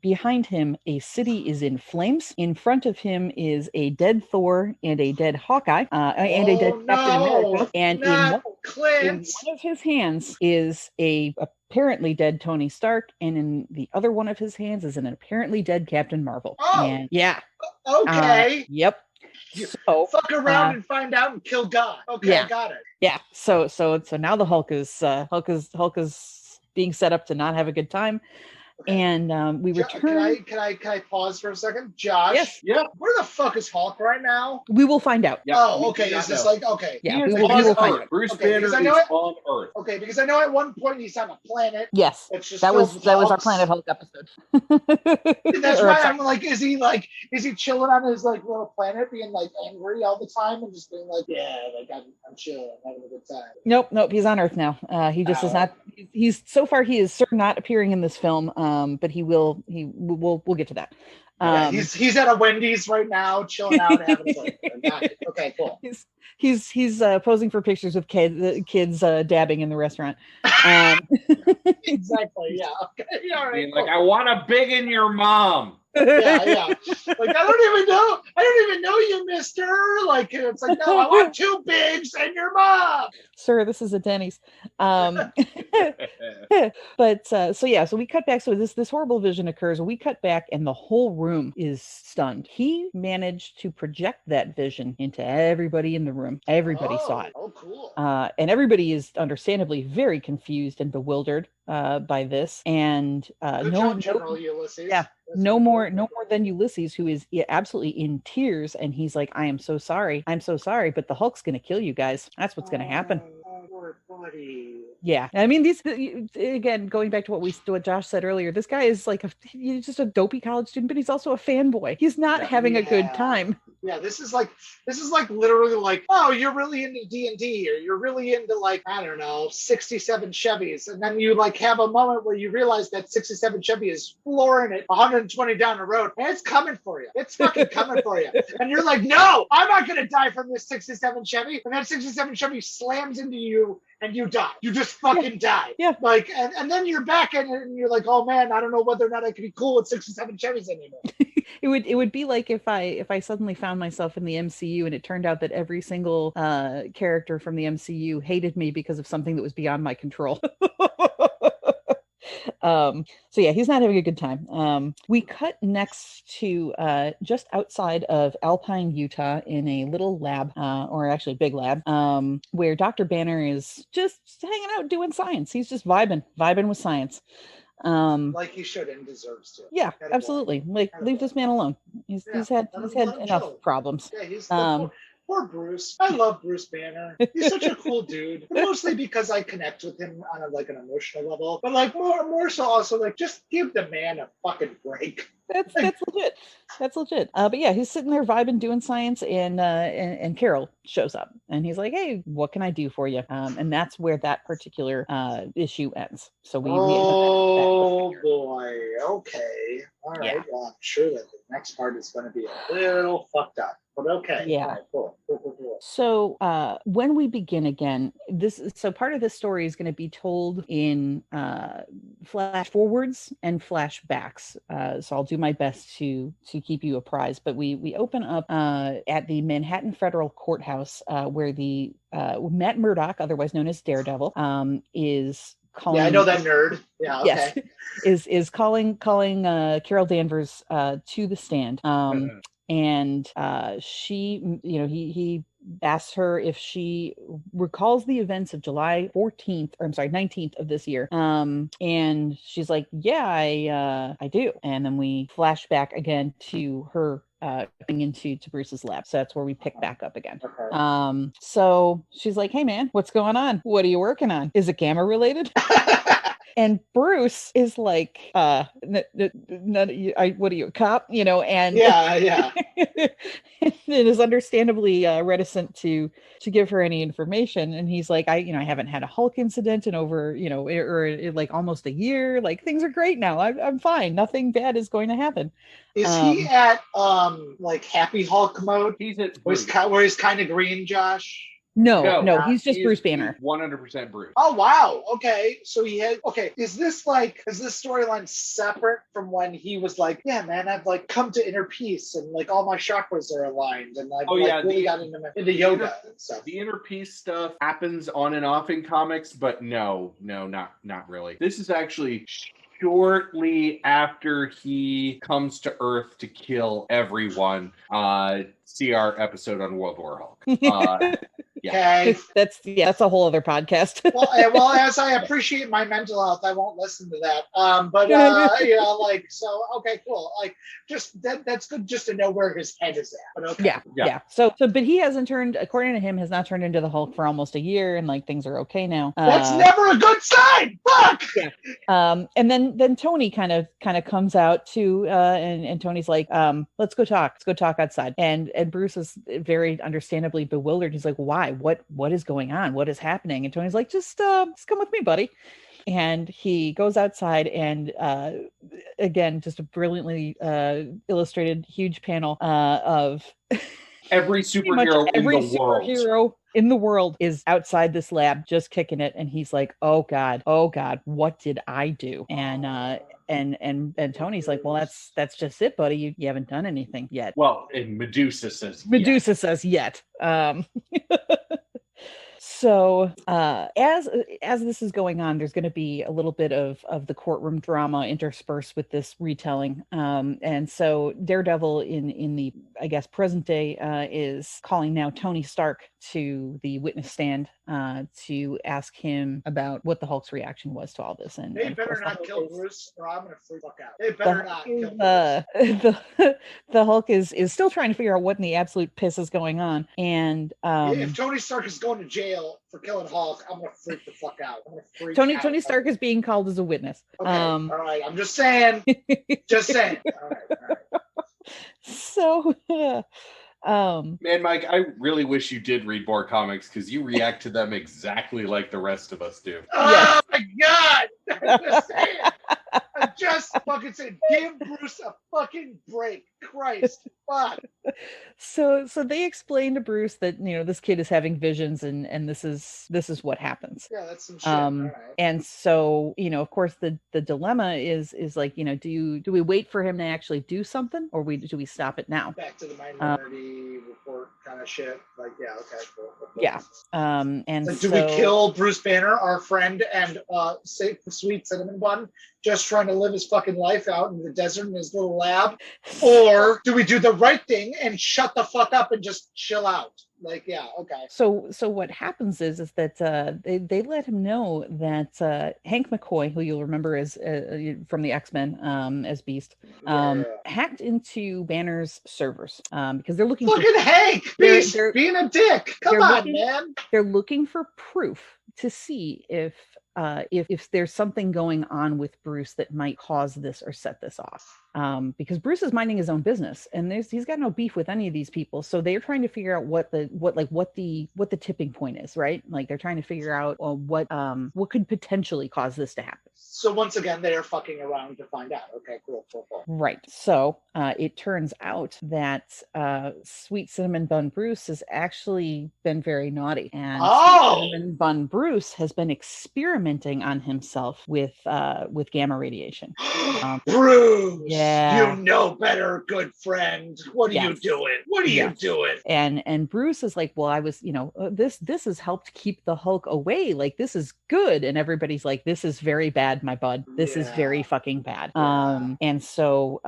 Behind him, a city is in flames. In front of him is a dead Thor and a dead Hawkeye, and a dead Captain America. And in one of his hands is a apparently dead Tony Stark, and in the other one of his hands is an apparently dead Captain Marvel. Oh. And yeah. Okay. Yep. So fuck around and find out and kill God. Okay, yeah. I got it. Yeah. So now the Hulk is being set up to not have a good time. Okay. And we return. Can I pause for a second, Josh? Yes. Yeah. Where the fuck is Hulk right now? We will find out. Yeah, Oh, okay. Is this like okay? Yeah, He we is will on find Earth. out. Bruce Okay, Banner because I is know it- on Earth. Okay, because I know at one point he's on a planet. Yes. It's just That filled was with our Hulks. Planet Hulk episode. That's Or, why sorry. I'm like, is he chilling on his like little planet, being like angry all the time and just being like, yeah, like I'm chilling, I'm having a good time. Nope. He's on Earth now. He just is not. He's so far he is certainly not appearing in this film. But we'll get to that. Yeah, he's at a Wendy's right now, chilling out, having a fun. Got it. Okay, cool. He's posing for pictures of kids dabbing in the restaurant. Exactly. Yeah. Okay. All right. Being like, I want to big in your mom. Yeah. Like, I don't even know you, mister. Like, it's like, no, I want 2 bigs and your mom. Sir, this is a Denny's. But so we cut back. So this horrible vision occurs. We cut back, and the whole room is stunned. He managed to project that vision into everybody in the room. Everybody saw it. Oh, cool. And everybody is understandably very confused and bewildered by this. And Good job, General Ulysses. Yeah. No more than Ulysses, who is absolutely in tears, and he's like, I'm so sorry, but the Hulk's gonna kill you guys. That's what's gonna happen. Poor buddy. Yeah, I mean, these again, going back to what Josh said earlier, this guy is like he's just a dopey college student, but he's also a fanboy. He's not having a good time. Yeah, this is like literally like, oh, you're really into D&D, or you're really into, like, I don't know, 67 Chevys, and then you like have a moment where you realize that 67 Chevy is flooring it 120 down the road, and it's coming for you. It's fucking coming for you, and you're like, no, I'm not gonna die from this 67 Chevy, and that 67 Chevy slams into you. And you die. You just fucking die. Yeah. Like, and then you're back in it, and you're like, oh man, I don't know whether or not I can be cool with 67 Chevys anymore. It would be like if I suddenly found myself in the MCU, and it turned out that every single character from the MCU hated me because of something that was beyond my control. So yeah, he's not having a good time. We cut next to just outside of Alpine, Utah, in a little lab, or actually a big lab, where Dr. Banner is just hanging out doing science. He's just vibing with science. Like he should and deserves to. Yeah, absolutely. Like, leave this man alone. He's had enough problems. Yeah, he's poor Bruce. I love Bruce Banner. He's such a cool dude. Mostly because I connect with him on an emotional level, but like more so also like just give the man a fucking break. That's legit. That's legit. But yeah, he's sitting there vibing, doing science, and Carol shows up, and he's like, "Hey, what can I do for you?" And that's where that particular issue ends. So we oh boy. Okay. All right. Yeah. Well, I'm sure that the next part is going to be a little fucked up. But okay. Yeah. Right, cool. So when we begin again, part of this story is going to be told in flash forwards and flashbacks. So I'll do my best to keep you apprised. But we open up at the Manhattan Federal Courthouse, where the Matt Murdock, otherwise known as Daredevil, is calling. Yeah, I know that nerd. Yeah. Okay. Yes, is calling Carol Danvers to the stand. And she, he asks her if she recalls the events of July 19th of this year. And she's like, yeah, I do. And then we flash back again to her going into Bruce's lab. So that's where we pick back up again. Okay. So she's like, hey man, what's going on? What are you working on? Is it gamma related? And Bruce is like, what are you, a cop? And yeah. and is understandably reticent to give her any information. And he's like, I haven't had a Hulk incident in over, or like almost a year. Like, things are great now. I'm fine. Nothing bad is going to happen. Is he at like Happy Hulk mode? He's at where he's kind of green, Josh. No, he's just Bruce Banner. 100% Bruce. Oh wow. Okay. So is this storyline separate from when he was like, yeah, man, I've like come to inner peace and like all my chakras are aligned and I've really got into yoga and stuff. The inner peace stuff happens on and off in comics, but no, not really. This is actually shortly after he comes to Earth to kill everyone. See our episode on World War Hulk. Yeah. Okay. That's a whole other podcast. well, as I appreciate my mental health, I won't listen to that. Okay, cool. Like, just that's good just to know where his head is at. But okay. Yeah. So, but he hasn't turned, according to him, has not turned into the Hulk for almost a year, and like things are okay now. That's never a good sign. Fuck. Yeah. And then Tony kind of comes out too, and Tony's like, let's go talk. Let's go talk outside. And Bruce is very understandably bewildered. He's like, why? What is going on? What is happening? And Tony's like, just come with me, buddy. And he goes outside, and again, just a brilliantly illustrated huge panel of every superhero in the world is outside this lab just kicking it. And he's like, oh god, what did I do? And Tony's like, well, that's just it, buddy. You haven't done anything yet. Well, and Medusa says yet. So as this is going on, there's going to be a little bit of the courtroom drama interspersed with this retelling. And so Daredevil in the, I guess, present day is calling now Tony Stark to the witness stand to ask him about what the Hulk's reaction was to all this. And they better not kill Bruce, or I'm gonna freak out. They better not kill Bruce. The Hulk is still trying to figure out what in the absolute piss is going on. And if Tony Stark is going to jail for killing Hulk, I'm gonna freak the fuck out. Tony Stark is being called as a witness. Okay, all right. I'm just saying. All right. So. Man, Mike, I really wish you did read more comics because you react to them exactly like the rest of us do. Oh my god! I'm just fucking saying, give Bruce a fucking break. Christ. Fuck. So they explain to Bruce that, this kid is having visions and this is what happens. Yeah, that's some shit. All right. And so, of course the dilemma is like, do we wait for him to actually do something, or do we stop it now? Back to the Minority Report kind of shit. Like, yeah, okay, cool. Yeah. And like, do we kill Bruce Banner, our friend, and sweet cinnamon bun, just trying to live his fucking life out in the desert in his little lab? Or do we do the right thing and shut the fuck up and just chill out? Like, yeah, okay. So what happens is that they let him know that Hank McCoy, who you'll remember as from the X-Men as Beast, hacked into Banner's servers because they're looking. Look at Hank Beast being a dick. Come on, man. They're looking for proof to see if there's something going on with Bruce that might cause this or set this off. Because Bruce is minding his own business, and he's got no beef with any of these people. So they're trying to figure out what the tipping point is, right? Like they're trying to figure out what could potentially cause this to happen. So once again, they are fucking around to find out. Okay, cool. Right. So it turns out that Sweet Cinnamon Bun Bruce has actually been very naughty, and Sweet Cinnamon Bun Bruce has been experimenting on himself with gamma radiation. Bruce, yeah, you know better, good friend. What are you doing? What are you doing? And Bruce is like, well, I was, this has helped keep the Hulk away. Like, this is good. And everybody's like, this is very bad, my bud. This is very fucking bad. And so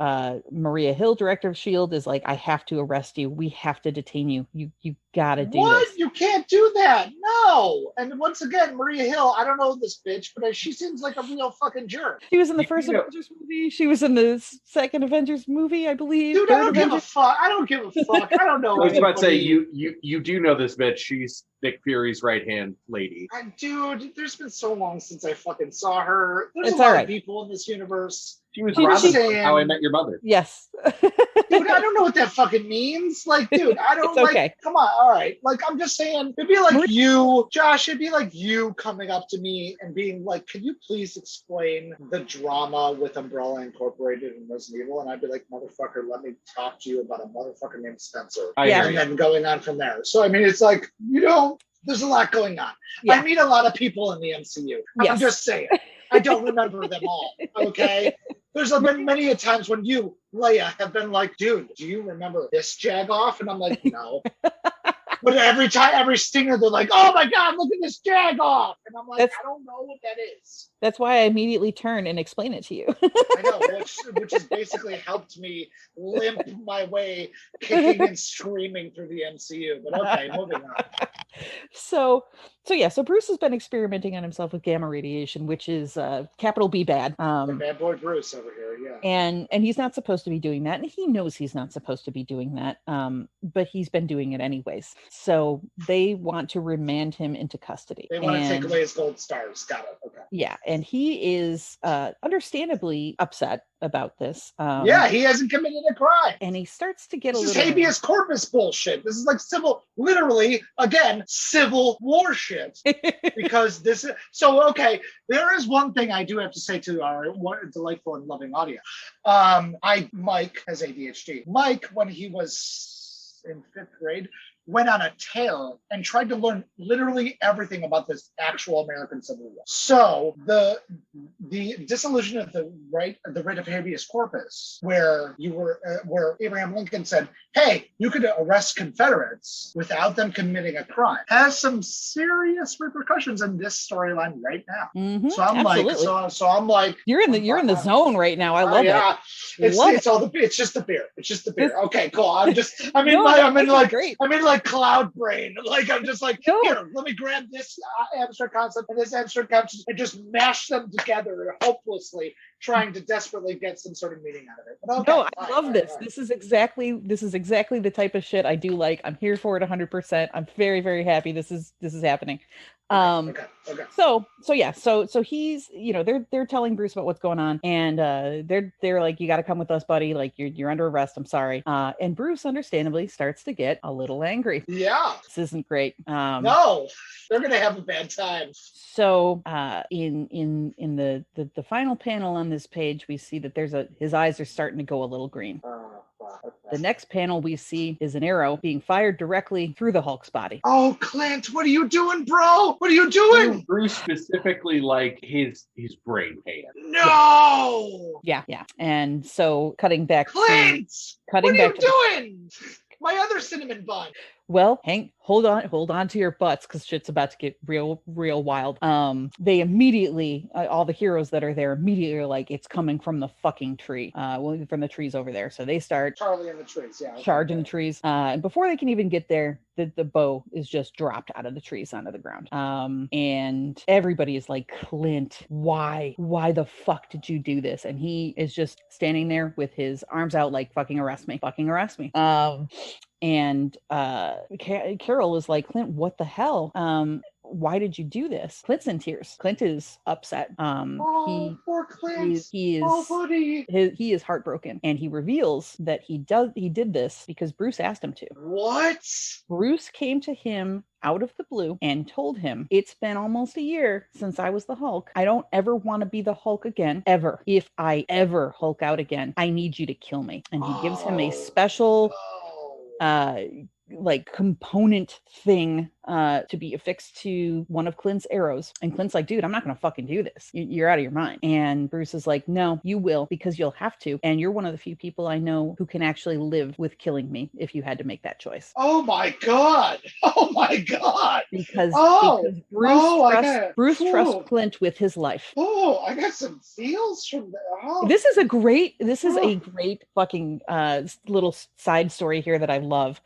Maria Hill, director of S.H.I.E.L.D., is like, I have to arrest you. We have to detain you. You gotta do this. You can't do that. No. And once again, Maria Hill, I don't know this bitch, but she seems like a real fucking jerk. She was in the first Avengers movie. She was in the second Avengers movie, I believe. Dude, I don't give a fuck. I don't know. I was about to say, you do know this bitch. She's Nick Fury's right-hand lady. Dude, there's been so long since I fucking saw her. There's a lot of people in this universe. She was Robin, How I Met Your Mother. Yes. Dude, I don't know what that fucking means. Like, dude, I don't come on, all right. Like, I'm just saying, it'd be like you, Josh, it'd be like you coming up to me and being like, can you please explain the drama with Umbrella Incorporated and Resident Evil? And I'd be like, motherfucker, let me talk to you about a motherfucker named Spencer. And then going on from there. So, I mean, it's like, there's a lot going on. Yeah. I meet a lot of people in the MCU. I'm just saying. I don't remember them all, okay? There's been many a times when you, Leia, have been like, dude, do you remember this Jagoff? And I'm like, no. But every stinger, they're like, oh my God, look at this Jagoff. And I'm like, I don't know what that is. That's why I immediately turn and explain it to you. I know, which has basically helped me limp my way, kicking and screaming through the MCU. But okay, moving on. So Bruce has been experimenting on himself with gamma radiation, which is capital B bad. The bad boy Bruce over here, yeah. And he's not supposed to be doing that, and he knows he's not supposed to be doing that. But he's been doing it anyways. So they want to remand him into custody. They want to take away his gold stars. Got it. Okay. Yeah, and he is understandably upset about this. He hasn't committed a crime. And he starts to get this is habeas corpus bullshit. This is like civil war shit. Because this is okay. There is one thing I do have to say to our delightful and loving audience. Mike has ADHD. Mike, when he was in 5th grade, went on a tear and tried to learn literally everything about this actual American Civil War. So the dissolution of the writ of habeas corpus, where Abraham Lincoln said, "Hey, you could arrest Confederates without them committing a crime," has some serious repercussions in this storyline right now. Mm-hmm, so I'm like, you're in the zone right now. I love it. It's just the beer. It's just the beer. Okay, cool. I'm in like cloud brain. Like, I'm just like, here, let me grab this abstract concept and this abstract concept and just mash them together hopelessly, trying to desperately get some sort of meaning out of it. But okay, I love this. This is exactly the type of shit I do like. I'm here for it 100%. I'm very, very happy this is happening. Okay. So he's, they're telling Bruce about what's going on, and they're like, you got to come with us, buddy. Like, you're under arrest. I'm sorry. And Bruce understandably starts to get a little angry. Yeah, this isn't great. No, they're gonna have a bad time. So in the final panel on this page, we see that his eyes are starting to go a little green. The next panel we see is an arrow being fired directly through the Hulk's body. Oh, Clint, what are you doing, bro? What are you doing? Bruce specifically, like, his brain pan. No! Yeah. And so cutting back Clint! what are you doing? My other cinnamon bun. Well, hold on to your butts, because shit's about to get real wild. They immediately, all the heroes that are there immediately are like, it's coming from the fucking tree. From the trees over there. So they start Charlie in the trees, yeah. Charging the trees. And before they can even get there, the bow is just dropped out of the trees onto the ground. And everybody is like, Clint, why the fuck did you do this? And he is just standing there with his arms out like, fucking arrest me. And Carol is like, Clint, what the hell? Why did you do this? Clint's in tears. Clint is upset. Poor Clint. He is, oh, buddy. He is heartbroken, and he reveals that he did this because Bruce asked him to. What? Bruce came to him out of the blue and told him, it's been almost a year since I was the Hulk. I don't ever want to be the Hulk again, ever. If I ever Hulk out again, I need you to kill me. And he gives him a special like component thing to be affixed to one of Clint's arrows. And Clint's like, dude, I'm not gonna fucking do this. You're out of your mind. And Bruce is like, no, you will, because you'll have to. And you're one of the few people I know who can actually live with killing me if you had to make that choice. Oh my God. Because Bruce trusts Clint with his life. Oh, I got some feels from that. Oh. This is a great fucking little side story here that I love.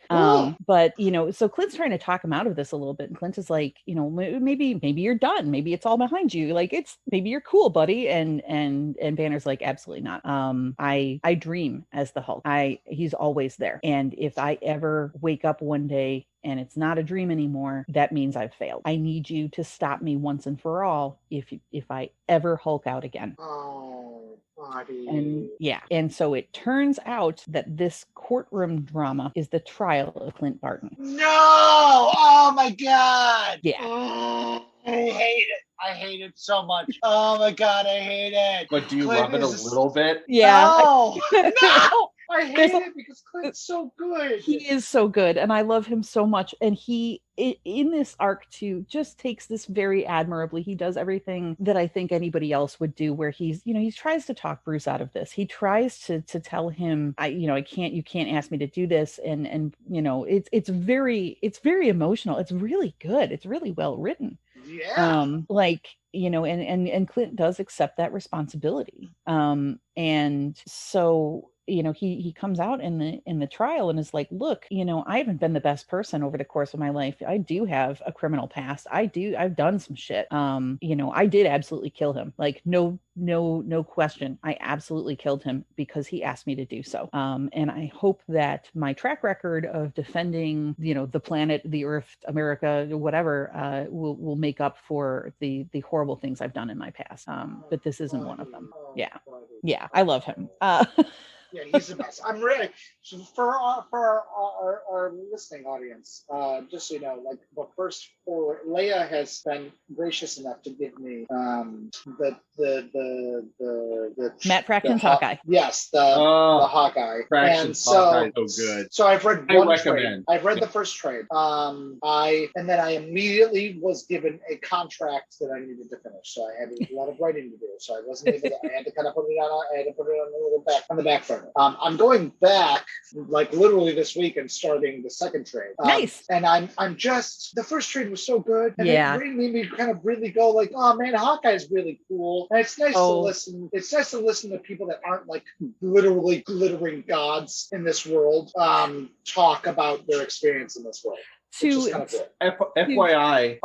But so Clint's trying to talk him out of this a little bit, and Clint is like, maybe you're done, maybe it's all behind you, like maybe you're cool, buddy. And Banner's like, absolutely not. I dream as the Hulk. He's always there, and if I ever wake up one day and it's not a dream anymore, that means I've failed. I need you to stop me once and for all if I ever Hulk out again. Oh, buddy. And so it turns out that this courtroom drama is the trial of Clint Barton. No! Oh my God! Yeah. Oh, I hate it. I hate it so much. Oh my God, I hate it. But do you love it a little bit? Yeah. No! No! I hate it because Clint's so good. He is so good, and I love him so much. And he, in this arc too, just takes this very admirably. He does everything that I think anybody else would do, where he tries to talk Bruce out of this. He tries to tell him, you can't ask me to do this. And it's very emotional. It's really good. It's really well written. Yeah. And Clint does accept that responsibility. And so he comes out in the trial and is like, look, I haven't been the best person over the course of my life. I do have a criminal past. I've done some shit. I did absolutely kill him. Like, no question. I absolutely killed him because he asked me to do so. And I hope that my track record of defending, the planet, the earth, America, whatever, will make up for the horrible things I've done in my past. But this isn't one of them. Yeah. I love him. Yeah, he's the best. I'm really, for our listening audience, just so you know, like the first four, Leia has been gracious enough to give me the Matt Fraction's Hawkeye. Yes, the Hawkeye. Fraction's Hawkeye is so good. So I've read one trade. I've read the first trade. And then I immediately was given a contract that I needed to finish. So I had a lot of writing to do. So I wasn't able to. I had to kind of put it on the back burner. I'm going back like literally this week and starting the second trade. Nice. And I'm just, the first trade was so good. And it really made me kind of really go like, oh man, Hawkeye is really cool. And it's nice to listen. It's nice to listen to people that aren't like literally glittering gods in this world talk about their experience in this world. FYI,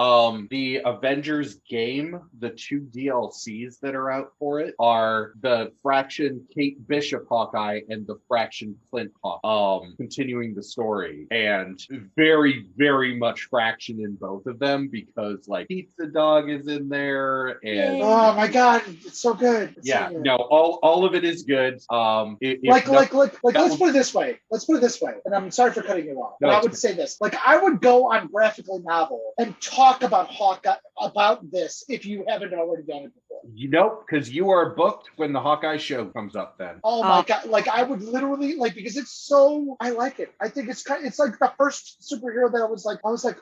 the Avengers game, the 2 DLCs that are out for it are the Fraction Kate Bishop Hawkeye and the Fraction Clint Hawkeye, continuing the story. And very, very much Fraction in both of them because like Pizza Dog is in there and oh my God, it's so good. No, all of it is good. Let's put it this way. And I'm sorry for cutting you off, but I would say this. Like I would go on Graphically Novel and talk about Hawkeye, about this if you haven't already done it before. Nope, because you are booked when the Hawkeye show comes up then. Oh my God. Like I would literally because it's so, I like it. I think it's like the first superhero that I was like,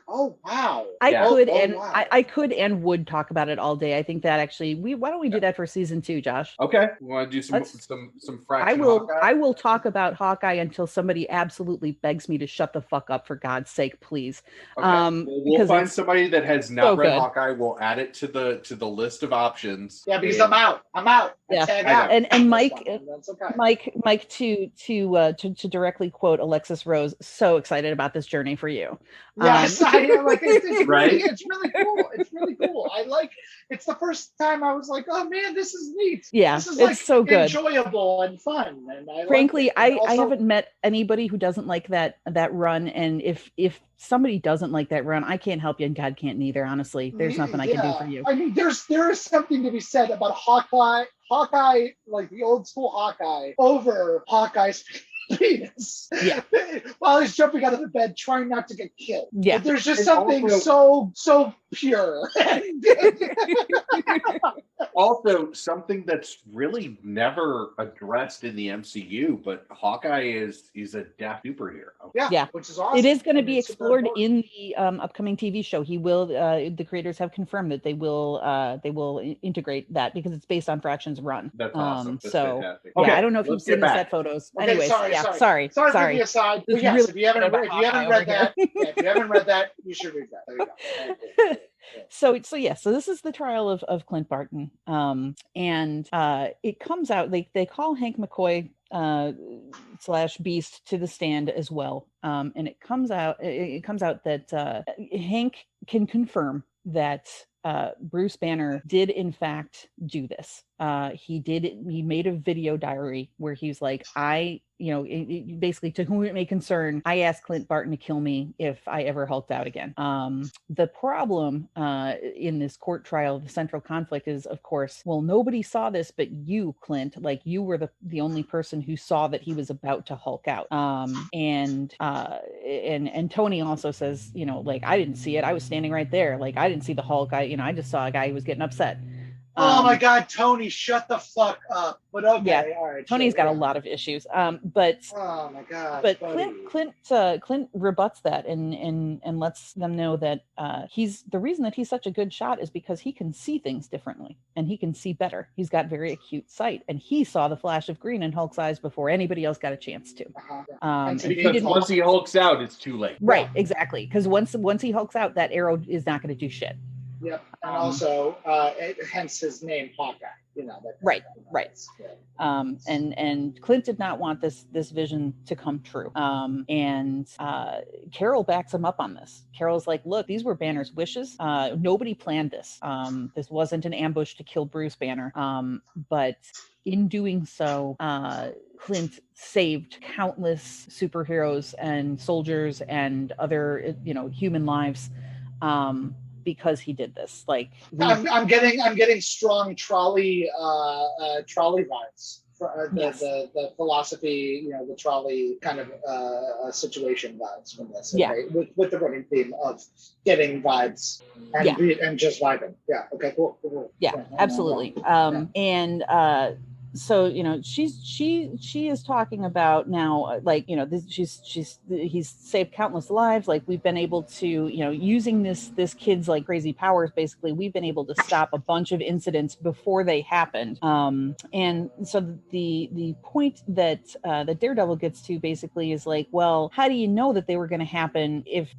oh wow. I could and would talk about it all day. I think that actually why don't we do that for season 2, Josh? Okay. We want to do some fraction Hawkeye? I will talk about Hawkeye until somebody absolutely begs me to shut the fuck up, for God's sake, please. Okay. We'll find somebody that has not read Hawkeye. We'll add it to the list of options. Yeah, because I'm out. Yeah. Tag out. And Mike, that's okay. Mike, to directly quote Alexis Rose, so excited about this journey for you. Yes, I am. Like it's right. It's really cool. It's really cool. It's the first time I was like, oh man, this is neat. Yeah, this is it's so good, enjoyable and fun. And frankly, I haven't met anybody who doesn't like that run. And if somebody doesn't like that run, I can't help you, and God can't neither. Honestly, there's nothing I can do for you. I mean, there is something to be said about Hawkeye, like the old school Hawkeye, over Hawkeye's penis. Yeah. While he's jumping out of the bed, trying not to get killed. Yeah. But there's just something so pure. Also, something that's really never addressed in the MCU, but Hawkeye is a deaf superhero. Yeah, which is awesome. It is going to be explored in the upcoming TV show. He will. The creators have confirmed that they will integrate that because it's based on Fraction's run. That's awesome. That's so fantastic. yeah, Okay, I don't know if you've seen the set photos. Okay, Anyways, sorry. For me aside. But yes, really if you haven't read that, you should read that. There you go. So this is the trial of Clint Barton, and it comes out. They call Hank McCoy / Beast to the stand as well, and it comes out that Hank can confirm that Bruce Banner did in fact do this. He made a video diary where he's like, basically, to whom it may concern, I asked Clint Barton to kill me if I ever hulked out again. The problem in this court trial, the central conflict is, of course, well, nobody saw this but you, Clint. Like, you were the only person who saw that he was about to hulk out. And Tony also says, like, I didn't see it. I was standing right there. Like, I didn't see the Hulk. I just saw a guy who was getting upset. Oh my God, Tony, shut the fuck up. But okay, yeah, all right. Tony's got a lot of issues. But oh my God. But buddy. Clint rebuts that and lets them know that the reason that he's such a good shot is because he can see things differently and he can see better. He's got very acute sight, and he saw the flash of green in Hulk's eyes before anybody else got a chance to. And because once he hulks out, it's too late. Right, exactly. Because once he hulks out, that arrow is not going to do shit. Yep, and also, hence his name, Hawkeye. Right. And Clint did not want this vision to come true. And Carol backs him up on this. Carol's like, look, these were Banner's wishes. Nobody planned this. This wasn't an ambush to kill Bruce Banner. But in doing so, Clint saved countless superheroes and soldiers and other, human lives. Because he did this. Like, I'm getting strong trolley vibes. The philosophy, the trolley kind of situation vibes from this. Okay? Yeah. With the running theme of getting vibes and just vibing. Yeah. Okay. Cool. Yeah. Absolutely. And so she is talking about now, like, he's saved countless lives. Like, we've been able to, using this kid's like crazy powers, basically we've been able to stop a bunch of incidents before they happened. And so the point that Daredevil gets to basically is like, well, how do you know that they were going to happen if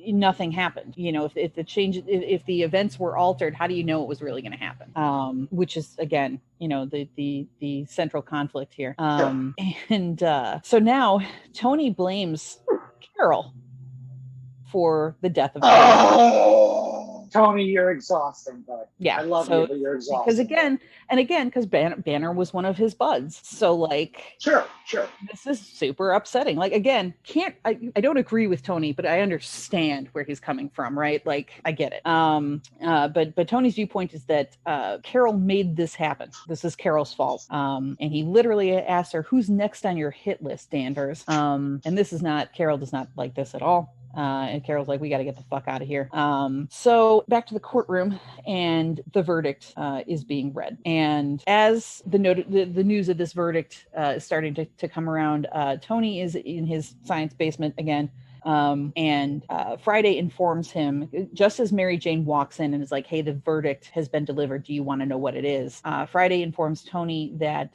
nothing happened? If the change, if the events were altered, how do you know it was really going to happen? Which is, again, the central conflict here. And so now Tony blames Carol for the death of Tony, you're exhausting, bud. Yeah, I love you, but you're exhausting. Because Banner was one of his buds. So, like, sure, this is super upsetting. Like, again, I don't agree with Tony, but I understand where he's coming from, right? Like, I get it. But Tony's viewpoint is that Carol made this happen. This is Carol's fault. And he literally asked her, "Who's next on your hit list, Danvers?" And this is not, Carol does not like this at all. And Carol's like, we got to get the fuck out of here. So back to the courtroom, and the verdict is being read. And as the news of this verdict is starting to come around, Tony is in his science basement again. And Friday informs him, just as Mary Jane walks in and is like, hey, the verdict has been delivered. Do you want to know what it is? Friday informs Tony that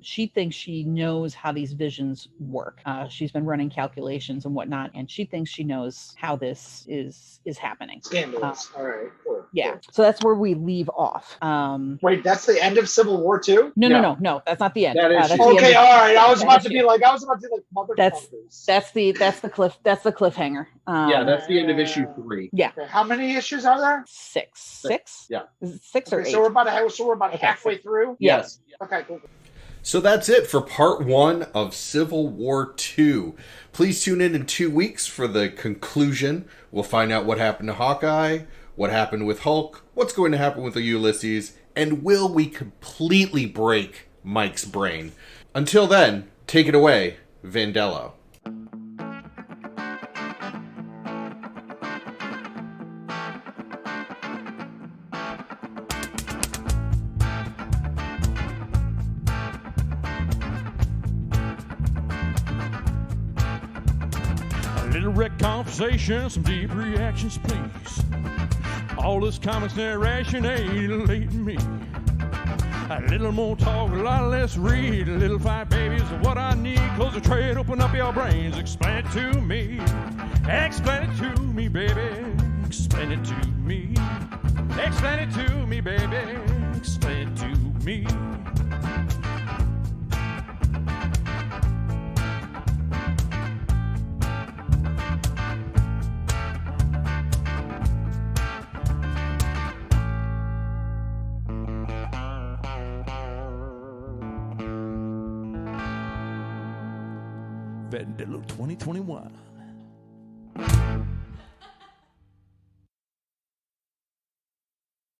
she thinks she knows how these visions work. She's been running calculations and whatnot, and she thinks she knows how this is happening. Scandalous. All right. Cool. Yeah. Cool. So that's where we leave off. Wait, that's the end of Civil War II? No. That's not the end. That is that's the Okay, end of- all right. I was about to be like, motherfuckers. That's the cliffhanger. That's the end of issue 3. Yeah. Okay, how many issues are there? 6. Yeah. Is it 6 or 8? So we're about halfway through. Yes. Okay, cool. So that's it for part 1 of Civil War II. Please tune in 2 weeks for the conclusion. We'll find out what happened to Hawkeye, what happened with Hulk, what's going to happen with the Ulysses, and will we completely break Mike's brain. Until then, take it away, Vandello. A little wreck conversation, some deep reactions, please. All this comics narration ain't elating me. A little more talk, a lot less read. A little fight, baby, is what I need. Close the trade, open up your brains. Explain it to me. Explain it to me, baby. Explain it to me. Explain it to me, baby. Explain it to me. Vandello 2021.